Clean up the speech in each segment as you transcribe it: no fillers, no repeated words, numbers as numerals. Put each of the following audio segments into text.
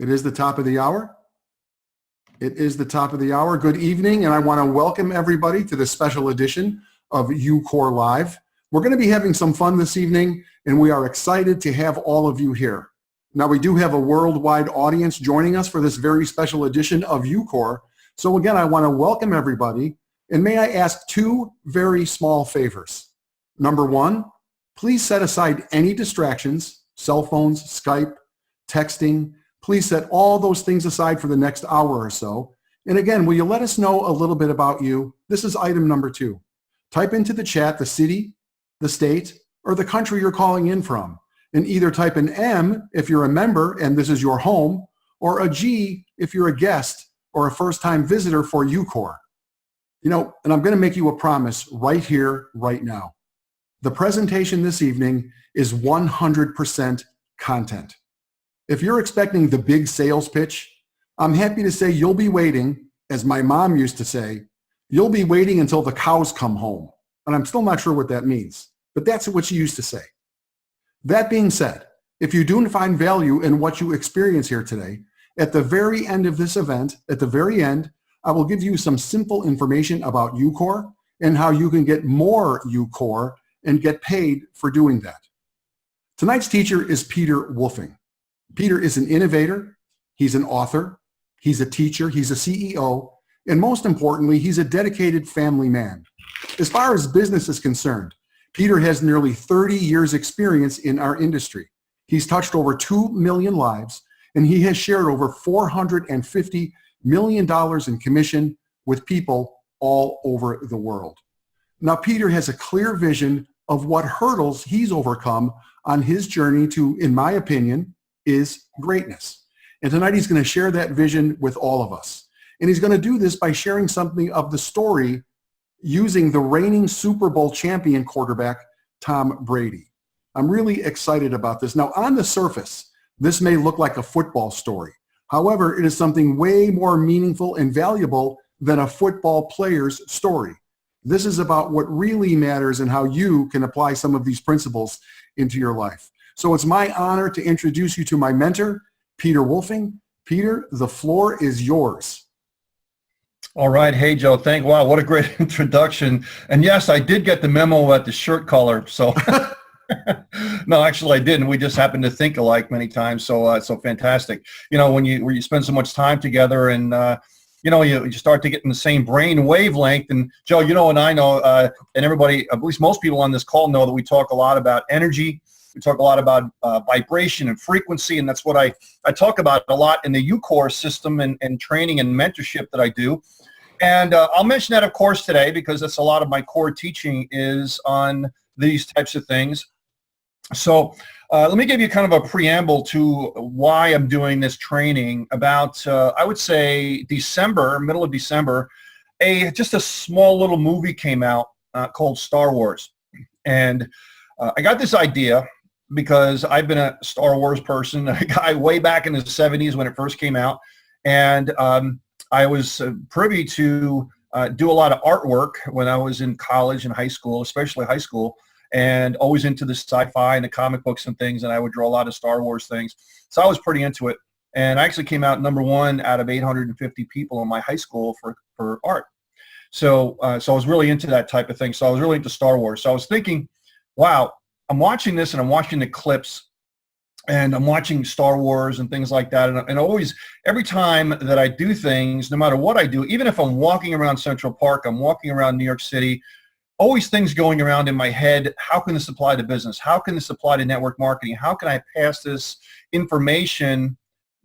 It is the top of the hour. It is the top of the hour. Good evening, and I want to welcome everybody to this special edition of UCore Live. We're going to be having some fun this evening, and we are excited to have all of you here. Now, we do have a worldwide audience joining us for this very special edition of UCore. So again, I want to welcome everybody, and may I ask two very small favors. Number one, please set aside any distractions, cell phones, Skype, texting. Please set all those things aside for the next hour or so. And again, will you let us know a little bit about you? This is item number two. Type into the chat the city, the state, or the country you're calling in from. And either type an M if you're a member and this is your home, or a G if you're a guest or a first-time visitor for UCore. You know, and I'm going to make you a promise right here, right now. The presentation this evening is 100% content. If you're expecting the big sales pitch, I'm happy to say you'll be waiting, as my mom used to say, you'll be waiting until the cows come home. And I'm still not sure what that means, but that's what she used to say. That being said, if you do find value in what you experience here today, at the very end of this event, at the very end, I will give you some simple information about UCore and how you can get more UCore and get paid for doing that. Tonight's teacher is Peter Wolfing. Peter is an innovator, he's an author, he's a teacher, he's a CEO, and most importantly, he's a dedicated family man. As far as business is concerned, Peter has nearly 30 years experience in our industry. He's touched over 2 million lives, and he has shared over $450 million in commission with people all over the world. Now, Peter has a clear vision of what hurdles he's overcome on his journey to, in my opinion, is greatness. And tonight he's going to share that vision with all of us. And he's going to do this by sharing something of the story using the reigning Super Bowl champion quarterback, Tom Brady. I'm really excited about this. Now, on the surface, this may look like a football story. However, it is something way more meaningful and valuable than a football player's story. This is about what really matters and how you can apply some of these principles into your life. So it's my honor to introduce you to my mentor, Peter Wolfing. Peter, the floor is yours. All right. Hey, Joe. Wow, what a great introduction. And yes, I did get the memo about the shirt color. So no, actually I didn't. We just happened to think alike many times. So so fantastic. You know, when you spend so much time together and you know, you start to get in the same brain wavelength. And Joe, you know, and I know, and everybody, at least most people on this call know that we talk a lot about energy. We talk a lot about vibration and frequency, and that's what I talk about a lot in the UCore system and training and mentorship that I do. And I'll mention that, of course, today because that's a lot of my core teaching is on these types of things. So let me give you kind of a preamble to why I'm doing this training. About, I would say, December, middle of December, just a small little movie came out called Star Wars. And I got this idea because I've been a Star Wars person, a guy way back in the 70s when it first came out. And I was privy to do a lot of artwork when I was in college and high school, especially high school, and always into the sci-fi and the comic books and things. And I would draw a lot of Star Wars things. So I was pretty into it. And I actually came out #1 out of 850 people in my high school for art. So so I was really into that type of thing. So I was really into Star Wars. So I was thinking, wow, I'm watching this and I'm watching the clips and I'm watching Star Wars and things like that. And always, every time that I do things, no matter what I do, even if I'm walking around Central Park, I'm walking around New York City, always things going around in my head. How can this apply to business? How can this apply to network marketing? How can I pass this information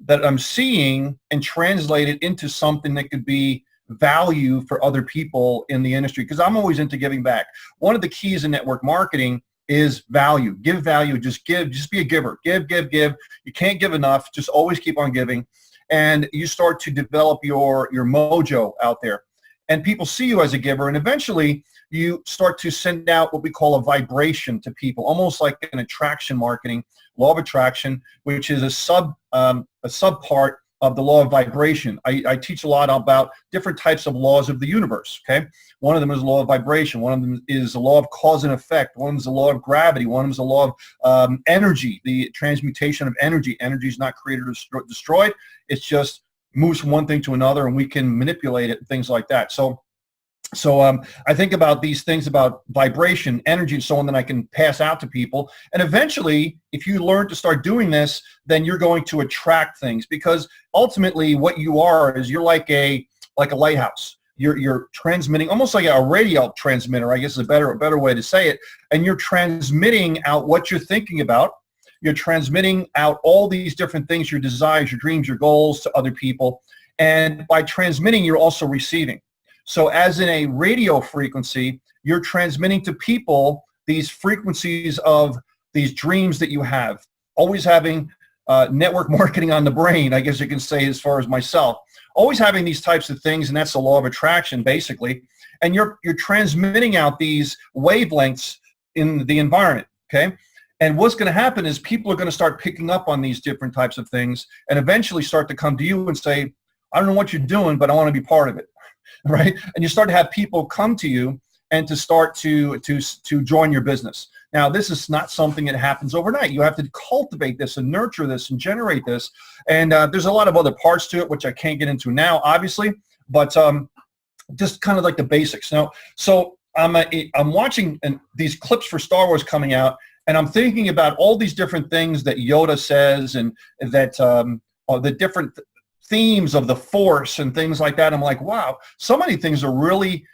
that I'm seeing and translate it into something that could be value for other people in the industry? Because I'm always into giving back. One of the keys in network marketing is value. Give value. Just give. Just be a giver. Give, give, give. You can't give enough. Just always keep on giving. And you start to develop your mojo out there. And people see you as a giver. And eventually, you start to send out what we call a vibration to people, almost like an attraction marketing, law of attraction, which is a sub part of the law of vibration. I teach a lot about different types of laws of the universe, okay? One of them is the law of vibration. One of them is the law of cause and effect. One of them is the law of gravity. One of them is the law of energy, the transmutation of energy. Energy is not created or destroyed. It's just moves from one thing to another, and we can manipulate it and things like that. So I think about these things about vibration, energy, and so on that I can pass out to people. And eventually, if you learn to start doing this, then you're going to attract things, because ultimately what you are is you're like a lighthouse. You're transmitting almost like a radio transmitter, I guess is a better way to say it. And you're transmitting out what you're thinking about. You're transmitting out all these different things, your desires, your dreams, your goals to other people. And by transmitting, you're also receiving. So as in a radio frequency, you're transmitting to people these frequencies of these dreams that you have. Always having network marketing on the brain, I guess you can say, as far as myself. Always having these types of things, and that's the law of attraction, basically. And you're transmitting out these wavelengths in the environment, okay? And what's going to happen is people are going to start picking up on these different types of things and eventually start to come to you and say, I don't know what you're doing, but I want to be part of it. Right? And you start to have people come to you and to start to join your business. Now, this is not something that happens overnight. You have to cultivate this and nurture this and generate this. And there's a lot of other parts to it, which I can't get into now, obviously, but just kind of like the basics. Now, so I'm watching these clips for Star Wars coming out, and I'm thinking about all these different things that Yoda says, and that the different themes of the Force and things like that. I'm like, wow, so many things are really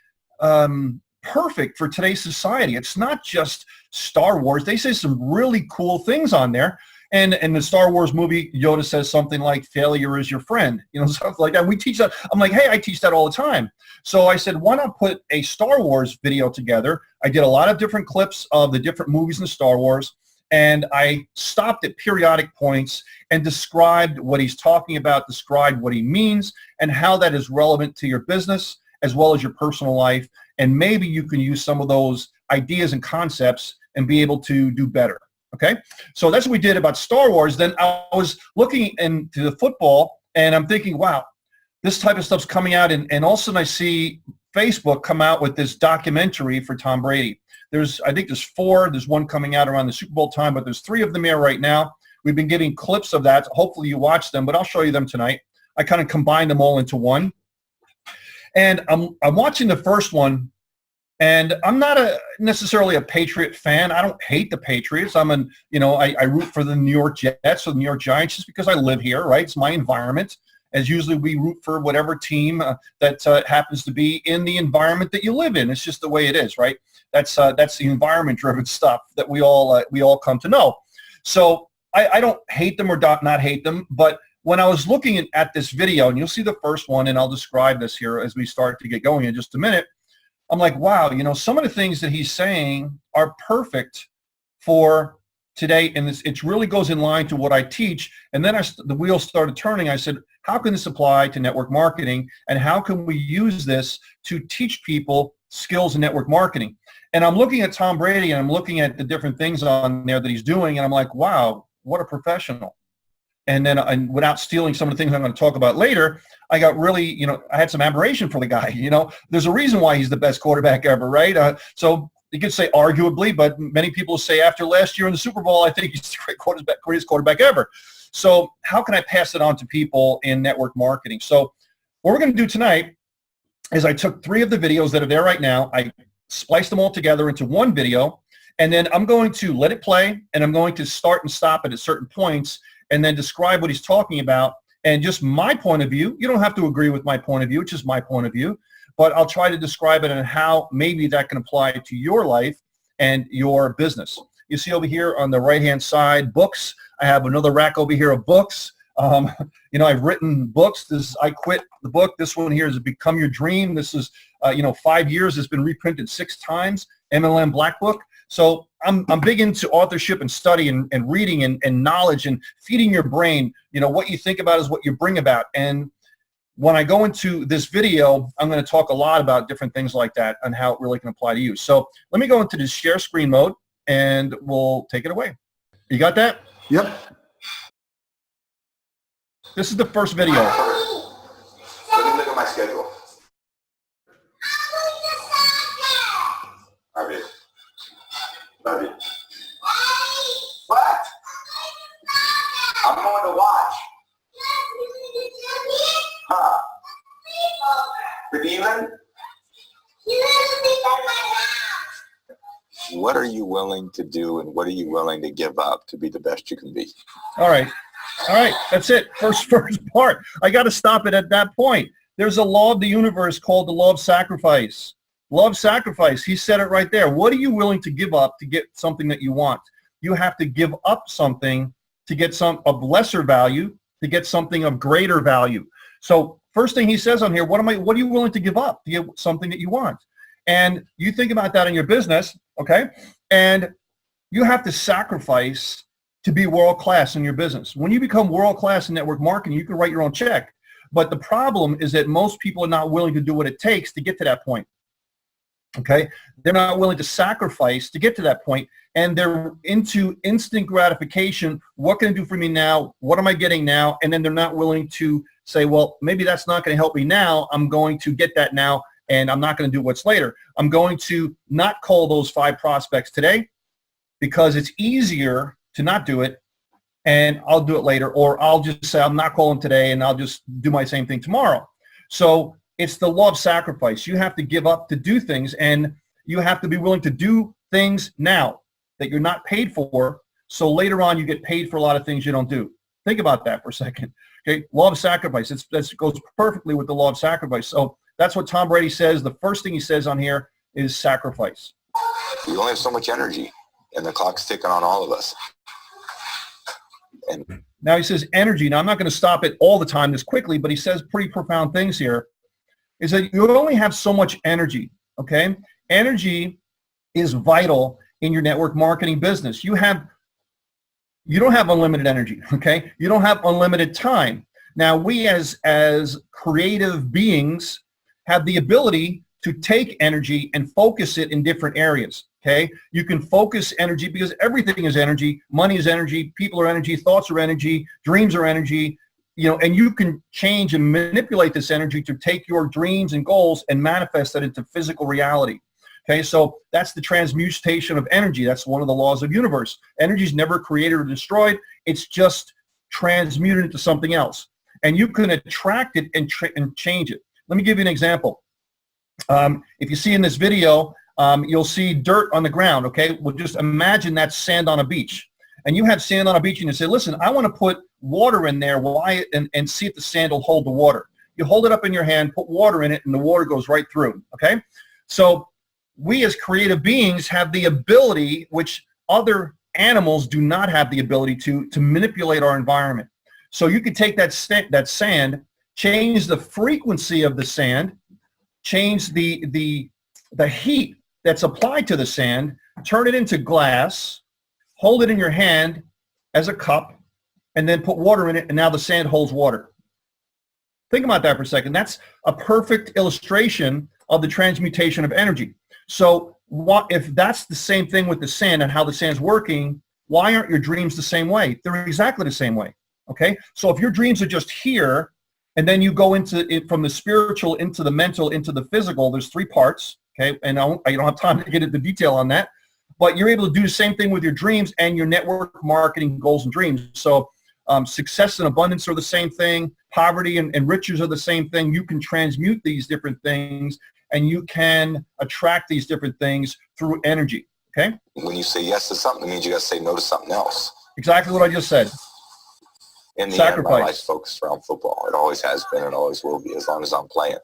perfect for today's society. It's not just Star Wars. They say some really cool things on there. And in the Star Wars movie, Yoda says something like, failure is your friend, stuff like that. We teach that. I'm like, hey, I teach that all the time. So I said, why not put a Star Wars video together? I did a lot of different clips of the different movies in Star Wars. And I stopped at periodic points and described what he's talking about, described what he means, and how that is relevant to your business as well as your personal life. And maybe you can use some of those ideas and concepts and be able to do better. Okay? So that's what we did about Star Wars. Then I was looking into the football, and I'm thinking, wow, this type of stuff's coming out. And all of a sudden I see Facebook come out with this documentary for Tom Brady. I think there's 4. There's one coming out around the Super Bowl time, but there's 3 of them here right now. We've been getting clips of that. Hopefully you watch them, but I'll show you them tonight. I kind of combined them all into one. And I'm watching the first one, and I'm not necessarily a Patriot fan. I don't hate the Patriots. I root for the New York Jets or the New York Giants just because I live here, right? It's my environment. As usually we root for whatever team that happens to be in the environment that you live in. It's just the way it is, right? That's the environment-driven stuff that we all come to know. So I don't hate them or not hate them, but when I was looking at this video, and you'll see the first one, and I'll describe this here as we start to get going in just a minute, I'm like, wow, some of the things that he's saying are perfect for today, and it really goes in line to what I teach. And then the wheels started turning. I said, how can this apply to network marketing, and how can we use this to teach people skills in network marketing? And I'm looking at Tom Brady, and I'm looking at the different things on there that he's doing, and I'm like, wow, what a professional. And then, and without stealing some of the things I'm going to talk about later, I got really, I had some admiration for the guy. There's a reason why he's the best quarterback ever, right? So you could say arguably, but many people say after last year in the Super Bowl, I think he's the greatest quarterback ever. So how can I pass it on to people in network marketing? So what we're going to do tonight is I took 3 of the videos that are there right now. I spliced them all together into one video, and then I'm going to let it play, and I'm going to start and stop it at certain points, and then describe what he's talking about and just my point of view. You don't have to agree with my point of view. It's just my point of view. But I'll try to describe it and how maybe that can apply to your life and your business. You see over here on the right-hand side, books. I have another rack over here of books. I've written books. I quit the book. This one here is Become Your Dream. This is, 5 years. It's been reprinted 6 times. MLM Black Book. So I'm big into authorship and study and reading and knowledge and feeding your brain. What you think about is what you bring about. And when I go into this video, I'm going to talk a lot about different things like that and how it really can apply to you. So let me go into this share screen mode, and we'll take it away. You got that? Yep. This is the first video. Let me look at my schedule. Love you. Love you. What? I'm going to watch. Huh? The demon? What are you willing to do and what are you willing to give up to be the best you can be? All right. All right. That's it. First part. I got to stop it at that point. There's a law of the universe called the law of sacrifice. Law of sacrifice. He said it right there. What are you willing to give up to get something that you want? You have to give up something to get some of lesser value to get something of greater value. So first thing he says on here, what are you willing to give up to get something that you want? And you think about that in your business, okay? And you have to sacrifice to be world-class in your business. When you become world-class in network marketing, you can write your own check. But the problem is that most people are not willing to do what it takes to get to that point, okay? They're not willing to sacrifice to get to that point, and they're into instant gratification. What can it do for me now? What am I getting now? And then they're not willing to say, well, maybe that's not going to help me now. I'm going to get that now, and I'm not going to do what's later. I'm going to not call those 5 prospects today because it's easier to not do it, and I'll do it later, or I'll just say I'm not calling today and I'll just do my same thing tomorrow. So it's the law of sacrifice. You have to give up to do things, and you have to be willing to do things now that you're not paid for, so later on you get paid for a lot of things you don't do. Think about that for a second. Okay, law of sacrifice. That goes perfectly with the law of sacrifice. So that's what Tom Brady says. The first thing he says on here is sacrifice. You only have so much energy, and the clock's ticking on all of us. And now he says energy. Now I'm not going to stop it all the time this quickly, but he says pretty profound things here. Is that you only have so much energy, okay? Energy is vital in your network marketing business. You don't have unlimited energy, okay? You don't have unlimited time. Now we as creative beings have the ability to take energy and focus it in different areas, okay? You can focus energy because everything is energy. Money is energy, people are energy, thoughts are energy, dreams are energy, you know, and you can change and manipulate this energy to take your dreams and goals and manifest that into physical reality. Okay, so that's the transmutation of energy. That's one of the laws of the universe. Energy is never created or destroyed. It's just transmuted into something else. And you can attract it and change it. Let me give you an example. If you see in this video, you'll see dirt on the ground, okay? Well, just imagine that's sand on a beach. And you have sand on a beach and you say, listen, I want to put water in there and see if the sand will hold the water. You hold it up in your hand, put water in it, and the water goes right through, okay? So we as creative beings have the ability, which other animals do not have the ability to manipulate our environment. So you could take that sand, change the frequency of the sand, change the heat that's applied to the sand, turn it into glass, hold it in your hand as a cup, and then put water in it, and now the sand holds water. Think about that for a second. That's a perfect illustration of the transmutation of energy. So if that's the same thing with the sand and how the sand's working, why aren't your dreams the same way? They're exactly the same way, okay? So if your dreams are just here, and then you go into it from the spiritual into the mental into the physical, there's 3 parts, okay? And I don't have time to get into detail on that, but you're able to do the same thing with your dreams and your network marketing goals and dreams. So success and abundance are the same thing. Poverty and riches are the same thing. You can transmute these different things, and you can attract these different things through energy, okay? when you say yes to something, it means you got to say no to something else. Exactly what I just said. In the Sacrifice. end, my life's focused around football. It always has been and always will be as long as I'm playing.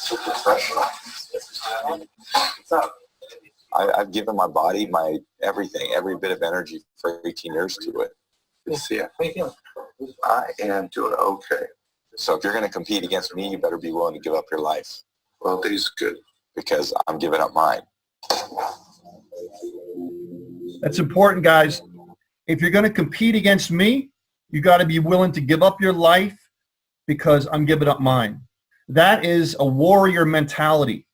So professional. I've given my body, my everything, every bit of energy for 18 years to it. See ya. I am doing okay. So if you're going to compete against me, you better be willing to give up your life. Well, these good. Because I'm giving up mine. That's important, guys. If you're going to compete against me, you got to be willing to give up your life because I'm giving up mine. That is a warrior mentality.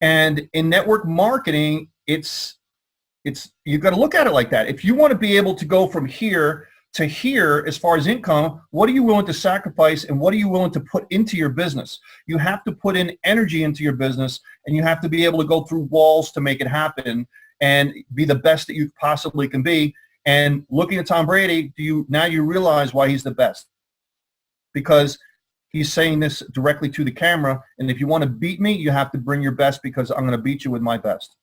And in network marketing, you've got to look at it like that. If you want to be able to go from here to here, as far as income, what are you willing to sacrifice and what are you willing to put into your business? You have to put in energy into your business, and you have to be able to go through walls to make it happen and be the best that you possibly can be. And looking at Tom Brady, now you realize why he's the best, because he's saying this directly to the camera. And if you want to beat me, you have to bring your best, because I'm going to beat you with my best.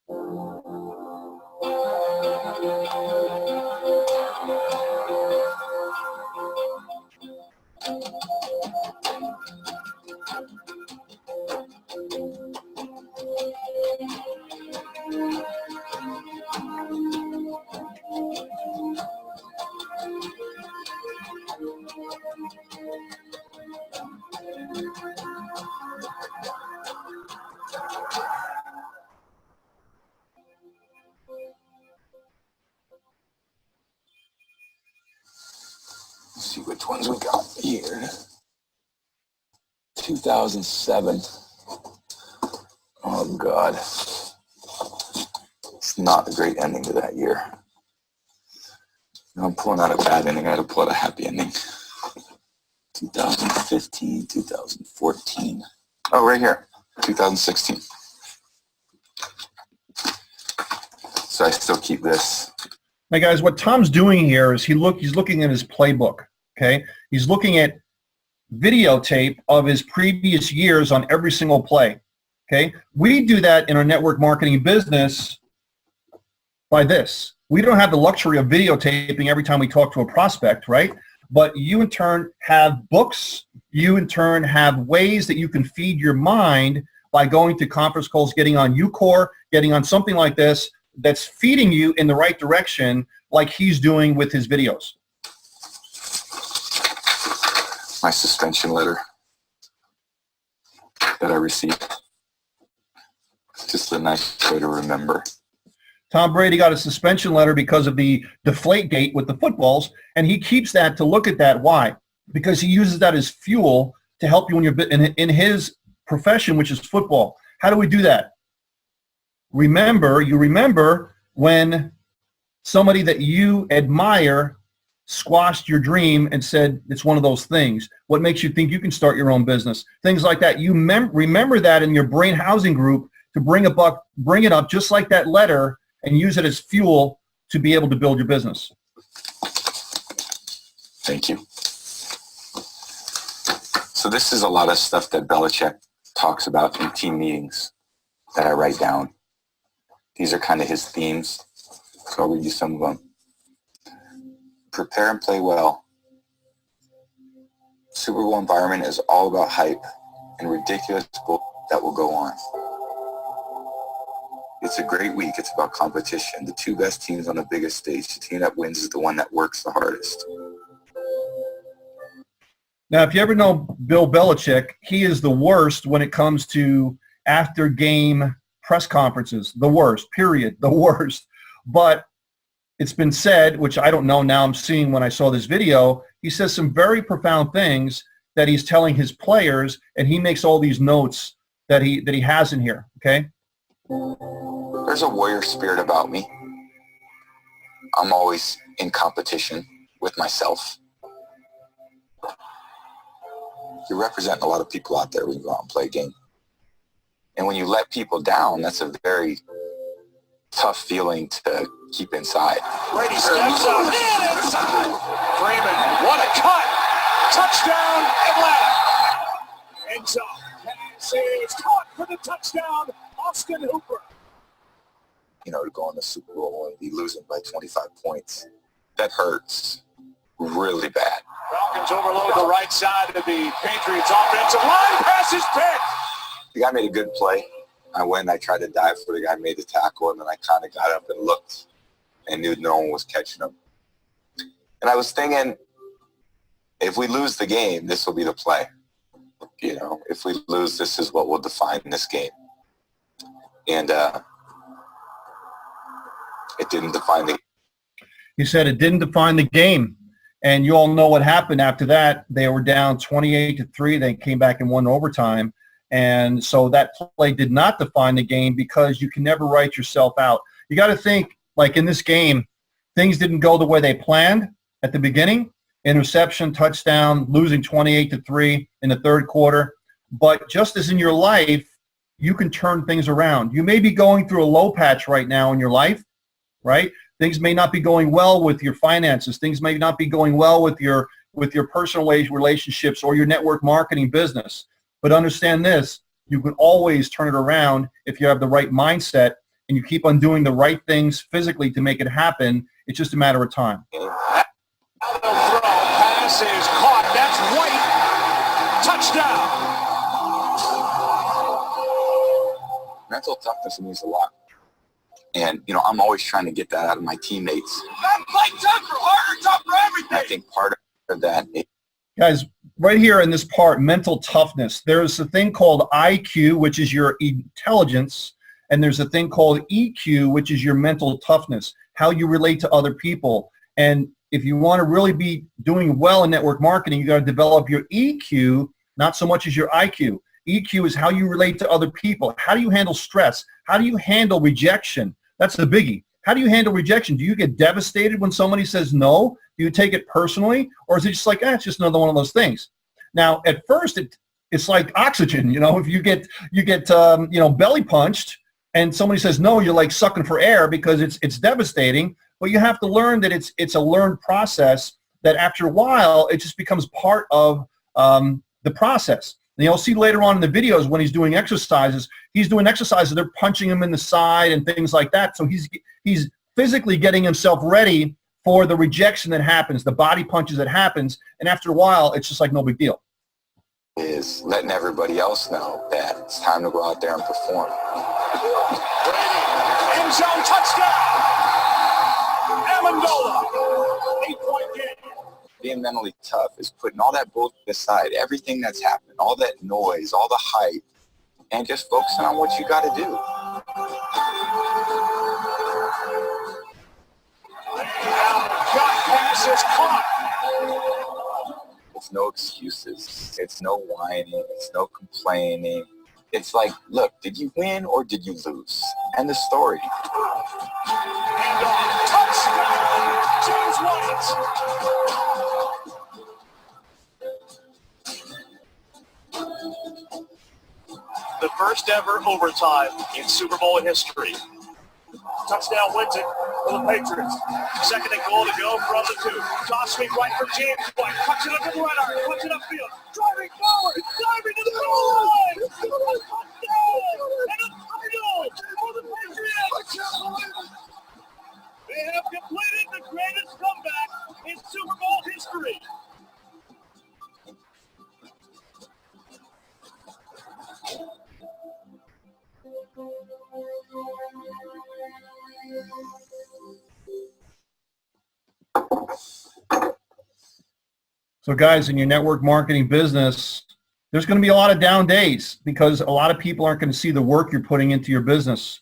Let's see which ones we got here. 2007. Oh, God. It's not a great ending to that year. I'm pulling out a bad ending. I got to pull out a happy ending. 2015, 2014. Oh, right here. 2016. So I still keep this. Now, guys, what Tom's doing here is he's looking at his playbook, okay? He's looking at videotape of his previous years on every single play, okay? We do that in our network marketing business by this. We don't have the luxury of videotaping every time we talk to a prospect, right? But you in turn have books. You in turn have ways that you can feed your mind by going to conference calls, getting on UCore, getting on something like this that's feeding you in the right direction, like he's doing with his videos. My suspension letter that I received. Just a nice way to remember. Tom Brady got a suspension letter because of the deflate gate with the footballs, and he keeps that to look at that. Why? Because he uses that as fuel to help you in his profession, which is football. How do we do that? You remember when somebody that you admire squashed your dream and said it's one of those things. What makes you think you can start your own business? Things like that. You remember that in your brain housing group to bring it up just like that letter and use it as fuel to be able to build your business. Thank you. So this is a lot of stuff that Belichick talks about in team meetings that I write down. These are kind of his themes, so I'll read you some of them. Prepare and play well. Super Bowl environment is all about hype and ridiculous bull that will go on. It's a great week. It's about competition. The two best teams on the biggest stage. The team that wins is the one that works the hardest. Now, if you ever know Bill Belichick, he is the worst when it comes to after-game press conferences. The worst, period, the worst. But it's been said, which I don't know now, I'm seeing when I saw this video, he says some very profound things that he's telling his players, and he makes all these notes that he has in here, okay? There's a warrior spirit about me. I'm always in competition with myself. You're representing a lot of people out there when you go out and play a game. And when you let people down, that's a very tough feeling to keep inside. Brady steps up and inside. Freeman, what a cut! Touchdown, Atlanta! End zone. Pass is caught for the touchdown, Austin Hooper. You know, to go in the Super Bowl and be losing by 25 points, that hurts really bad. Falcons overload the right side of the Patriots offensive line. Pass is picked. The guy made a good play. I went and I tried to dive for the guy, made the tackle, and then I kind of got up and looked and knew no one was catching him. And I was thinking, if we lose the game, this will be the play. You know, if we lose, this is what will define this game. And it didn't define the game. He said it didn't define the game. And you all know what happened after that. They were down 28-3. They came back and won overtime. And so that play did not define the game because you can never write yourself out. You got to think, like in this game, things didn't go the way they planned, at the beginning, interception, touchdown, losing 28-3 in the third quarter. But just as in your life, you can turn things around. You may be going through a low patch right now in your life, right? Things may not be going well with your finances. Things may not be going well with your personal relationships or your network marketing business. But understand this, you can always turn it around if you have the right mindset and you keep on doing the right things physically to make it happen. It's just a matter of time. Pass is caught. That's White. Touchdown. Mental toughness means a lot. And, you know, I'm always trying to get that out of my teammates. Play tougher, harder, tougher, everything. I think part of that is, Guys, right here in this part, mental toughness, there's a thing called IQ, which is your intelligence, and there's a thing called EQ, which is your mental toughness, how you relate to other people. And if you want to really be doing well in network marketing, you got to develop your EQ, not so much as your IQ. EQ is how you relate to other people. How do you handle stress? How do you handle rejection? That's the biggie. How do you handle rejection? Do you get devastated when somebody says no? Do you take it personally? Or is it just like, it's just another one of those things? Now, at first, it's like oxygen. You know, if you get belly punched and somebody says no, you're like sucking for air because it's devastating. But you have to learn that it's a learned process that after a while, it just becomes part of the process. And you'll see later on in the videos when he's doing exercises, they're punching him in the side and things like that. So he's physically getting himself ready for the rejection that happens, the body punches that happens. And after a while, it's just like no big deal. Is letting everybody else know that it's time to go out there and perform. Brady, end zone touchdown. Amendola, 8-point game. Being mentally tough is putting all that bullshit aside, everything that's happened, all that noise, all the hype, and just focusing on what you got to do. Shot pass is caught. It's no excuses. It's no whining. It's no complaining. It's like, look, did you win or did you lose? And the story. And touchdown, James White. The first ever overtime in Super Bowl history. Touchdown wins it for the Patriots. Second and goal to go from the 2. Toss sweep right for James White. Cuts it up to the right arm. Cuts it upfield. Driving forward. Diving to the goal line. Touchdown. And a title for the Patriots. They have completed the greatest comeback in Super Bowl history. So guys, in your network marketing business, there's going to be a lot of down days because a lot of people aren't going to see the work you're putting into your business.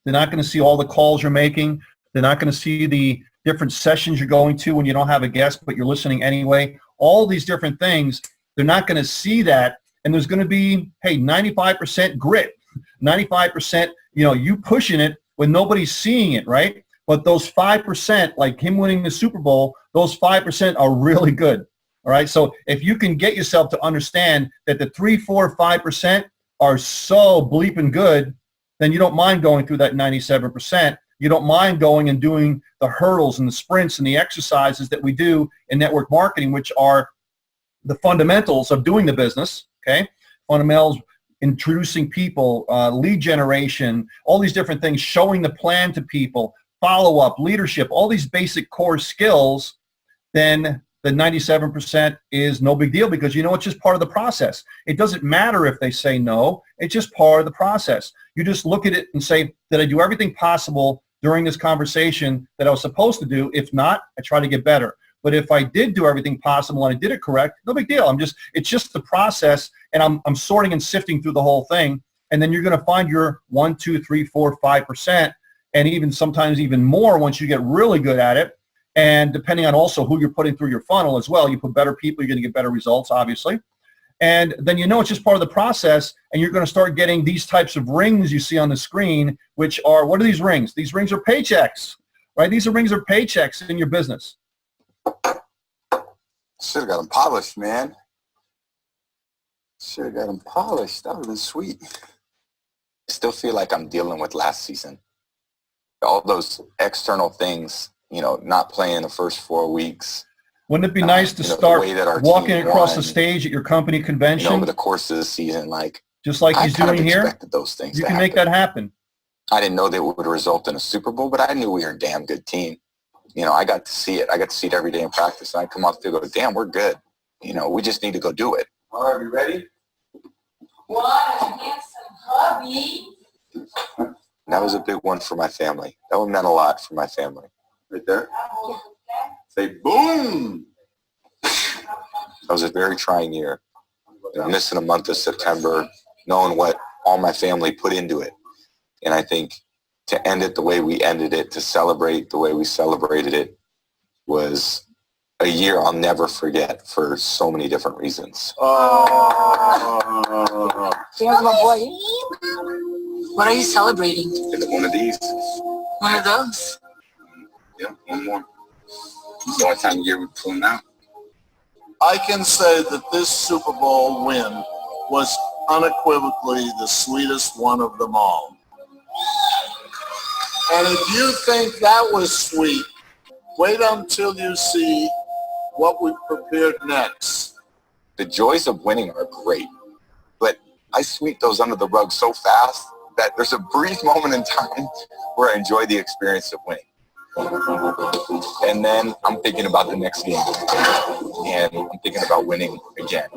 They're not going to see all the calls you're making. They're not going to see the different sessions you're going to when you don't have a guest, but you're listening anyway. All these different things, they're not going to see that. And there's going to be, 95% grit, 95%, you pushing it when nobody's seeing it, right? But those 5%, like him winning the Super Bowl, those 5% are really good. All right. So if you can get yourself to understand that the 3, 4, 5% are so bleeping good, then you don't mind going through that 97%. You don't mind going and doing the hurdles and the sprints and the exercises that we do in network marketing, which are the fundamentals of doing the business. Okay. Fundamentals, introducing people, lead generation, all these different things, showing the plan to people, follow-up, leadership, all these basic core skills, then the 97% is no big deal because it's just part of the process. It doesn't matter if they say no. It's just part of the process. You just look at it and say, did I do everything possible during this conversation that I was supposed to do? If not, I try to get better. But if I did do everything possible and I did it correct, no big deal. It's just the process, and I'm sorting and sifting through the whole thing. And then you're going to find your 1, 2, 3, 4, 5%, and even sometimes even more once you get really good at it. And depending on also who you're putting through your funnel as well, you put better people, you're going to get better results, obviously. And then it's just part of the process, and you're going to start getting these types of rings you see on the screen, which are, what are these rings? These rings are paychecks, right? These rings are paychecks in your business. Should have got them polished, man. Should have got them polished. That would have been sweet. I still feel like I'm dealing with last season. All those external things, you know, not playing the first 4 weeks. Wouldn't it be nice to start walking across the stage at your company convention? Over the course of the season, like just like he's doing here, expected those things you can make that happen. I didn't know they would result in a Super Bowl, but I knew we were a damn good team. You know, I got to see it. I got to see it every day in practice. And I come off the field and go, damn, we're good. You know, we just need to go do it. All right, you ready? What a handsome hubby. That was a big one for my family. That one meant a lot for my family. Right there. Say boom. That was a very trying year. You know, missing a month of September, knowing what all my family put into it. And I think to end it the way we ended it, to celebrate the way we celebrated it, was a year I'll never forget for so many different reasons. There's my boy. What are you celebrating? One of these. One of those? Yeah, one more. It's the only time of year we pull them out. I can say that this Super Bowl win was unequivocally the sweetest one of them all. And if you think that was sweet, wait until you see what we've prepared next. The joys of winning are great, but I sweep those under the rug so fast that there's a brief moment in time where I enjoy the experience of winning. And then I'm thinking about the next game, and I'm thinking about winning again.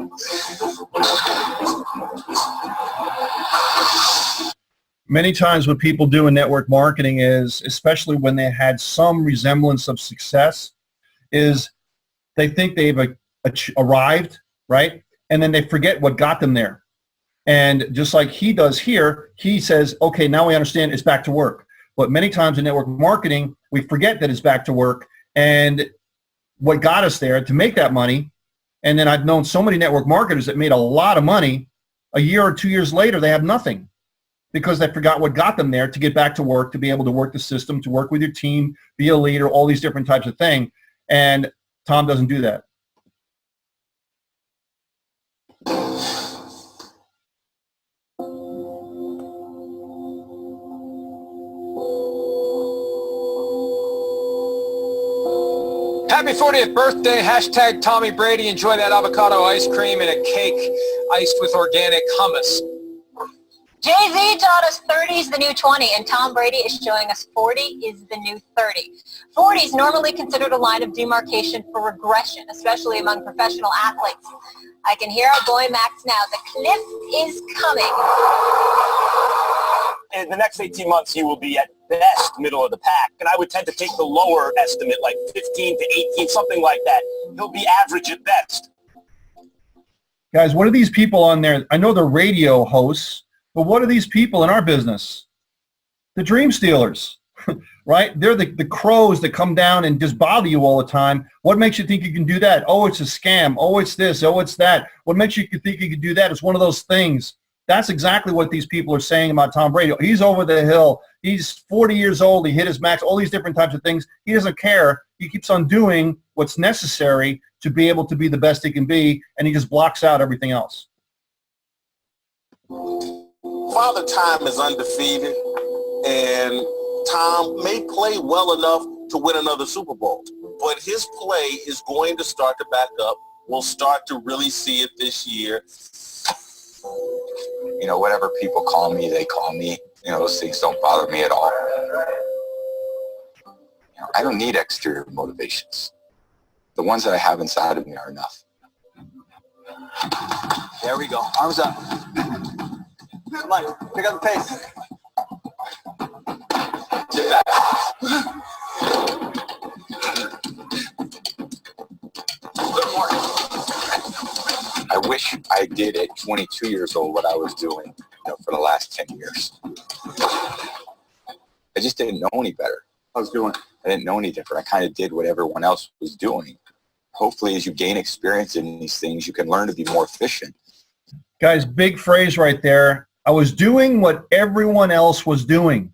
Many times what people do in network marketing is, especially when they had some resemblance of success, is they think they've arrived, right? And then they forget what got them there. And just like he does here, he says, okay, now we understand it's back to work. But many times in network marketing, we forget that it's back to work and what got us there to make that money. And then I've known so many network marketers that made a lot of money. A year or 2 years later, they have nothing because they forgot what got them there to get back to work, to be able to work the system, to work with your team, be a leader, all these different types of things. And Tom doesn't do that. Happy 40th birthday, hashtag Tommy Brady. Enjoy that avocado ice cream and a cake iced with organic hummus. Jay-Z taught us 30 is the new 20, and Tom Brady is showing us 40 is the new 30. 40 is normally considered a line of demarcation for regression, especially among professional athletes. I can hear our boy Max now. The cliff is coming. In the next 18 months, he will be at best middle of the pack. And I would tend to take the lower estimate, like 15 to 18, something like that. He'll be average at best. Guys, what are these people on there? I know they're radio hosts, but what are these people in our business? The dream stealers, right? They're the crows that come down and just bother you all the time. What makes you think you can do that? Oh, it's a scam. Oh, it's this. Oh, it's that. What makes you think you can do that? It's one of those things. That's exactly what these people are saying about Tom Brady. He's over the hill. He's 40 years old. He hit his max, all these different types of things. He doesn't care. He keeps on doing what's necessary to be able to be the best he can be, and he just blocks out everything else. Father Time is undefeated, and Tom may play well enough to win another Super Bowl, but his play is going to start to back up. We'll start to really see it this year. You know, whatever people call me, they call me. You know, those things don't bother me at all. You know, I don't need exterior motivations. The ones that I have inside of me are enough. There we go. Arms up. Come on, pick up the pace. Get back. Good morning. I wish I did at 22 years old what I was doing, you know, for the last 10 years. I just didn't know any better. I didn't know any different. I kind of did what everyone else was doing. Hopefully, as you gain experience in these things, you can learn to be more efficient. Guys, big phrase right there. I was doing what everyone else was doing.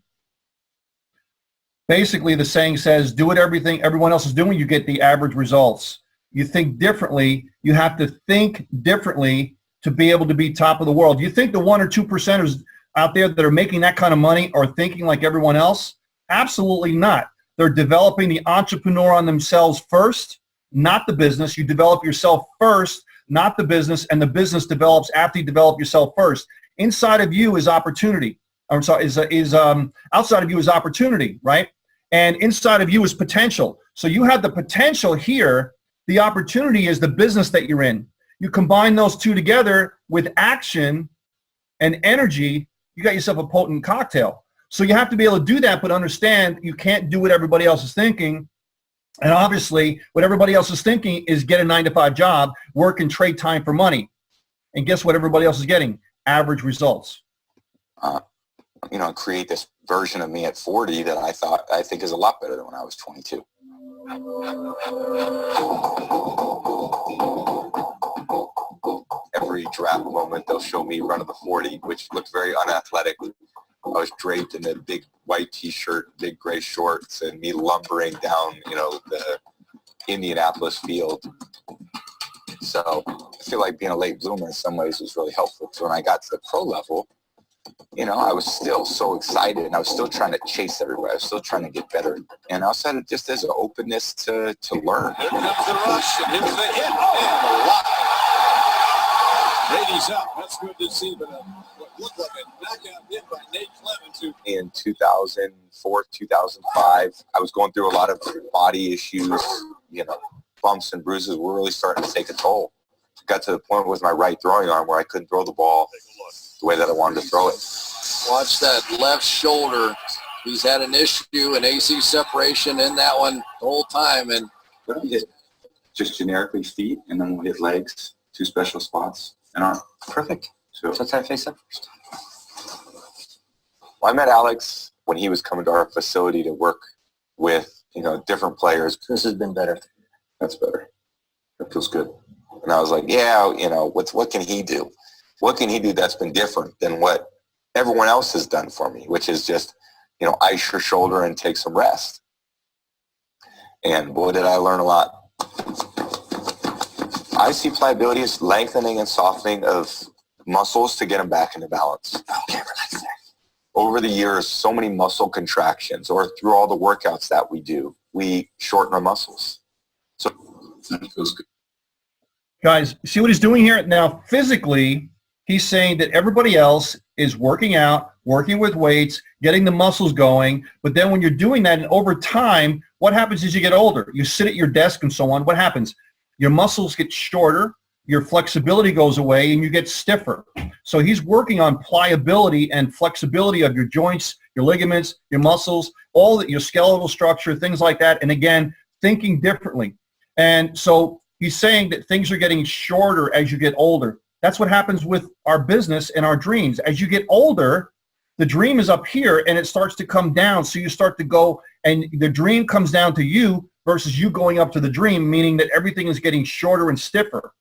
Basically, the saying says, do what everyone else is doing, you get the average results. You think differently. You have to think differently to be able to be top of the world. You think the 1 or 2%ers out there that are making that kind of money are thinking like everyone else? Absolutely not. They're developing the entrepreneur on themselves first, not the business. You develop yourself first, not the business, and the business develops after you develop yourself first. Inside of you is opportunity. I'm sorry, outside of you is opportunity, right? And inside of you is potential. So you have the potential here. The opportunity is the business that you're in. You combine those two together with action and energy, you got yourself a potent cocktail. So you have to be able to do that, but understand you can't do what everybody else is thinking. And obviously, what everybody else is thinking is get a 9-to-5 job, work and trade time for money. And guess what everybody else is getting? Average results. Create this version of me at 40 that I think is a lot better than when I was 22. Every draft moment, they'll show me running the 40, which looked very unathletic. I was draped in a big white T-shirt, big gray shorts, and me lumbering down, the Indianapolis field. So I feel like being a late bloomer in some ways was really helpful. So when I got to the pro level, I was still so excited, and I was still trying to chase everywhere. I was still trying to get better. And I also had just as an openness to learn. Here comes the rush, and here's the hit, and the lock. Brady's up. That's good to see, but what looked like a knockout hit by Nate Clemens. In 2004, 2005, I was going through a lot of body issues, bumps and bruises were really starting to take a toll. Got to the point with my right throwing arm where I couldn't throw the ball the way that I wanted to throw it. Watch that left shoulder. He's had an issue, an AC separation in that one the whole time. And what if we just generically feet, and then we'll hit legs, 2 special spots, and arm. Perfect. So let's have face up first. Well, I met Alex when he was coming to our facility to work with, different players. This has been better. That's better. That feels good. And I was like, what can he do? What can he do that's been different than what everyone else has done for me, which is just, ice your shoulder and take some rest. And boy, did I learn a lot. I see pliability as lengthening and softening of muscles to get them back into balance. Okay, relax there. Over the years, so many muscle contractions, or through all the workouts that we do, we shorten our muscles. So that feels good. Guys, see what he's doing here? Now, physically, he's saying that everybody else is working out, working with weights, getting the muscles going. But then when you're doing that, and over time, what happens as you get older? You sit at your desk and so on. What happens? Your muscles get shorter, your flexibility goes away, and you get stiffer. So he's working on pliability and flexibility of your joints, your ligaments, your muscles, all that, your skeletal structure, things like that. And again, thinking differently. And so he's saying that things are getting shorter as you get older. That's what happens with our business and our dreams. As you get older, the dream is up here and it starts to come down. So you start to go, and the dream comes down to you versus you going up to the dream, meaning that everything is getting shorter and stiffer,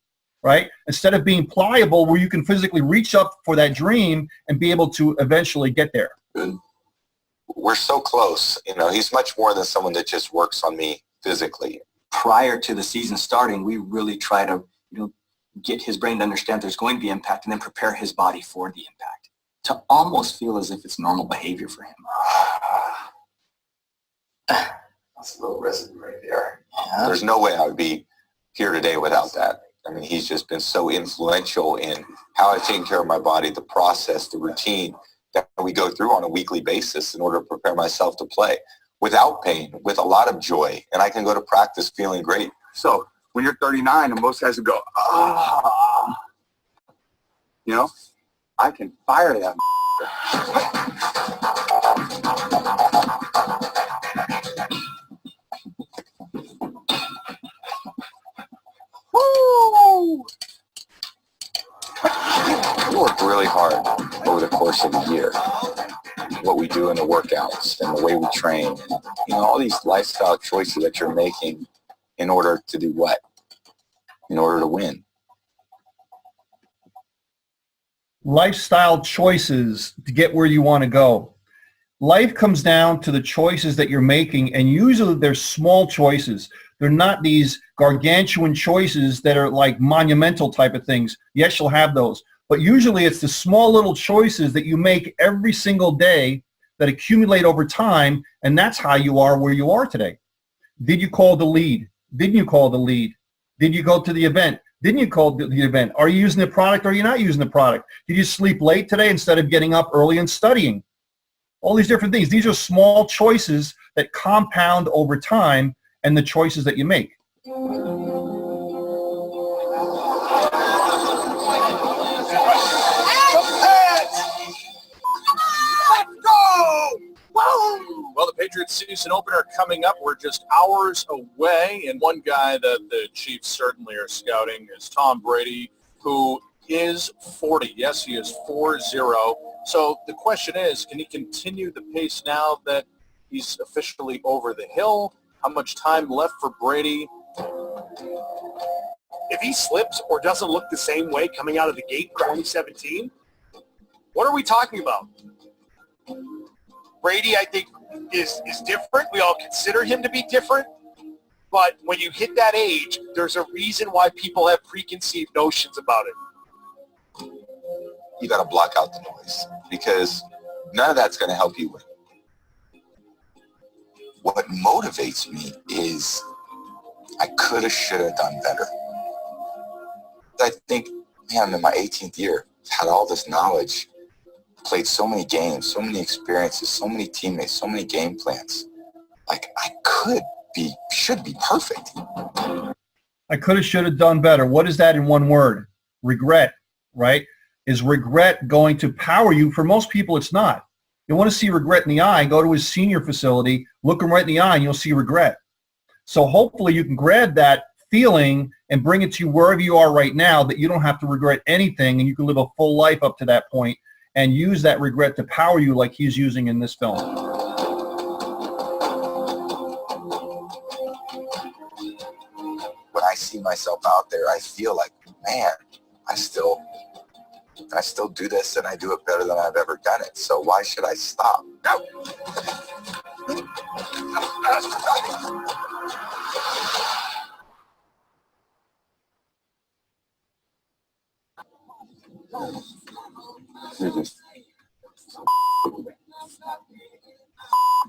right? Instead of being pliable where you can physically reach up for that dream and be able to eventually get there. Good. We're so close. He's much more than someone that just works on me physically. Prior to the season starting, we really try to, get his brain to understand there's going to be impact and then prepare his body for the impact to almost feel as if it's normal behavior for him. That's a little residue right there. Yeah. There's no way I would be here today without that. I mean, he's just been so influential in how I've taken care of my body, the process, the routine that we go through on a weekly basis in order to prepare myself to play without pain, with a lot of joy. And I can go to practice feeling great. So when you're 39 and most guys would go, I can fire that. Woo! We work really hard over the course of the year. What we do in the workouts and the way we train, all these lifestyle choices that you're making in order to do what? In order to win. Lifestyle choices to get where you want to go. Life comes down to the choices that you're making, and usually they're small choices. They're not these gargantuan choices that are like monumental type of things. Yes, you'll have those. But usually it's the small little choices that you make every single day that accumulate over time, and that's how you are where you are today. Did you call the lead? Didn't you call the lead? Did you go to the event? Didn't you call the event? Are you using the product or are you not using the product? Did you sleep late today instead of getting up early and studying? All these different things. These are small choices that compound over time and the choices that you make. Well, the Patriots season opener coming up. We're just hours away, and one guy that the Chiefs certainly are scouting is Tom Brady, who is 40. Yes, he is 4-0. So the question is, can he continue the pace now that he's officially over the hill? How much time left for Brady? If he slips or doesn't look the same way coming out of the gate in 2017, what are we talking about? Brady, I think, is different. We all consider him to be different. But when you hit that age, there's a reason why people have preconceived notions about it. You got to block out the noise because none of that's going to help you win. What motivates me is I could have, should have done better. I think, man, in my 18th year, I've had all this knowledge, played so many games, so many experiences, so many teammates, so many game plans. Like I should be perfect. I could have, should have done better. What is that in one word? Regret, right? Is regret going to power you? For most people, it's not. You want to see regret in the eye, go to his senior facility, look him right in the eye, and you'll see regret. So hopefully you can grab that feeling and bring it to you wherever you are right now, that you don't have to regret anything and you can live a full life up to that point and use that regret to power you like he's using in this film. When I see myself out there, I feel like, man, I still do this and I do it better than I've ever done it. So why should I stop? No.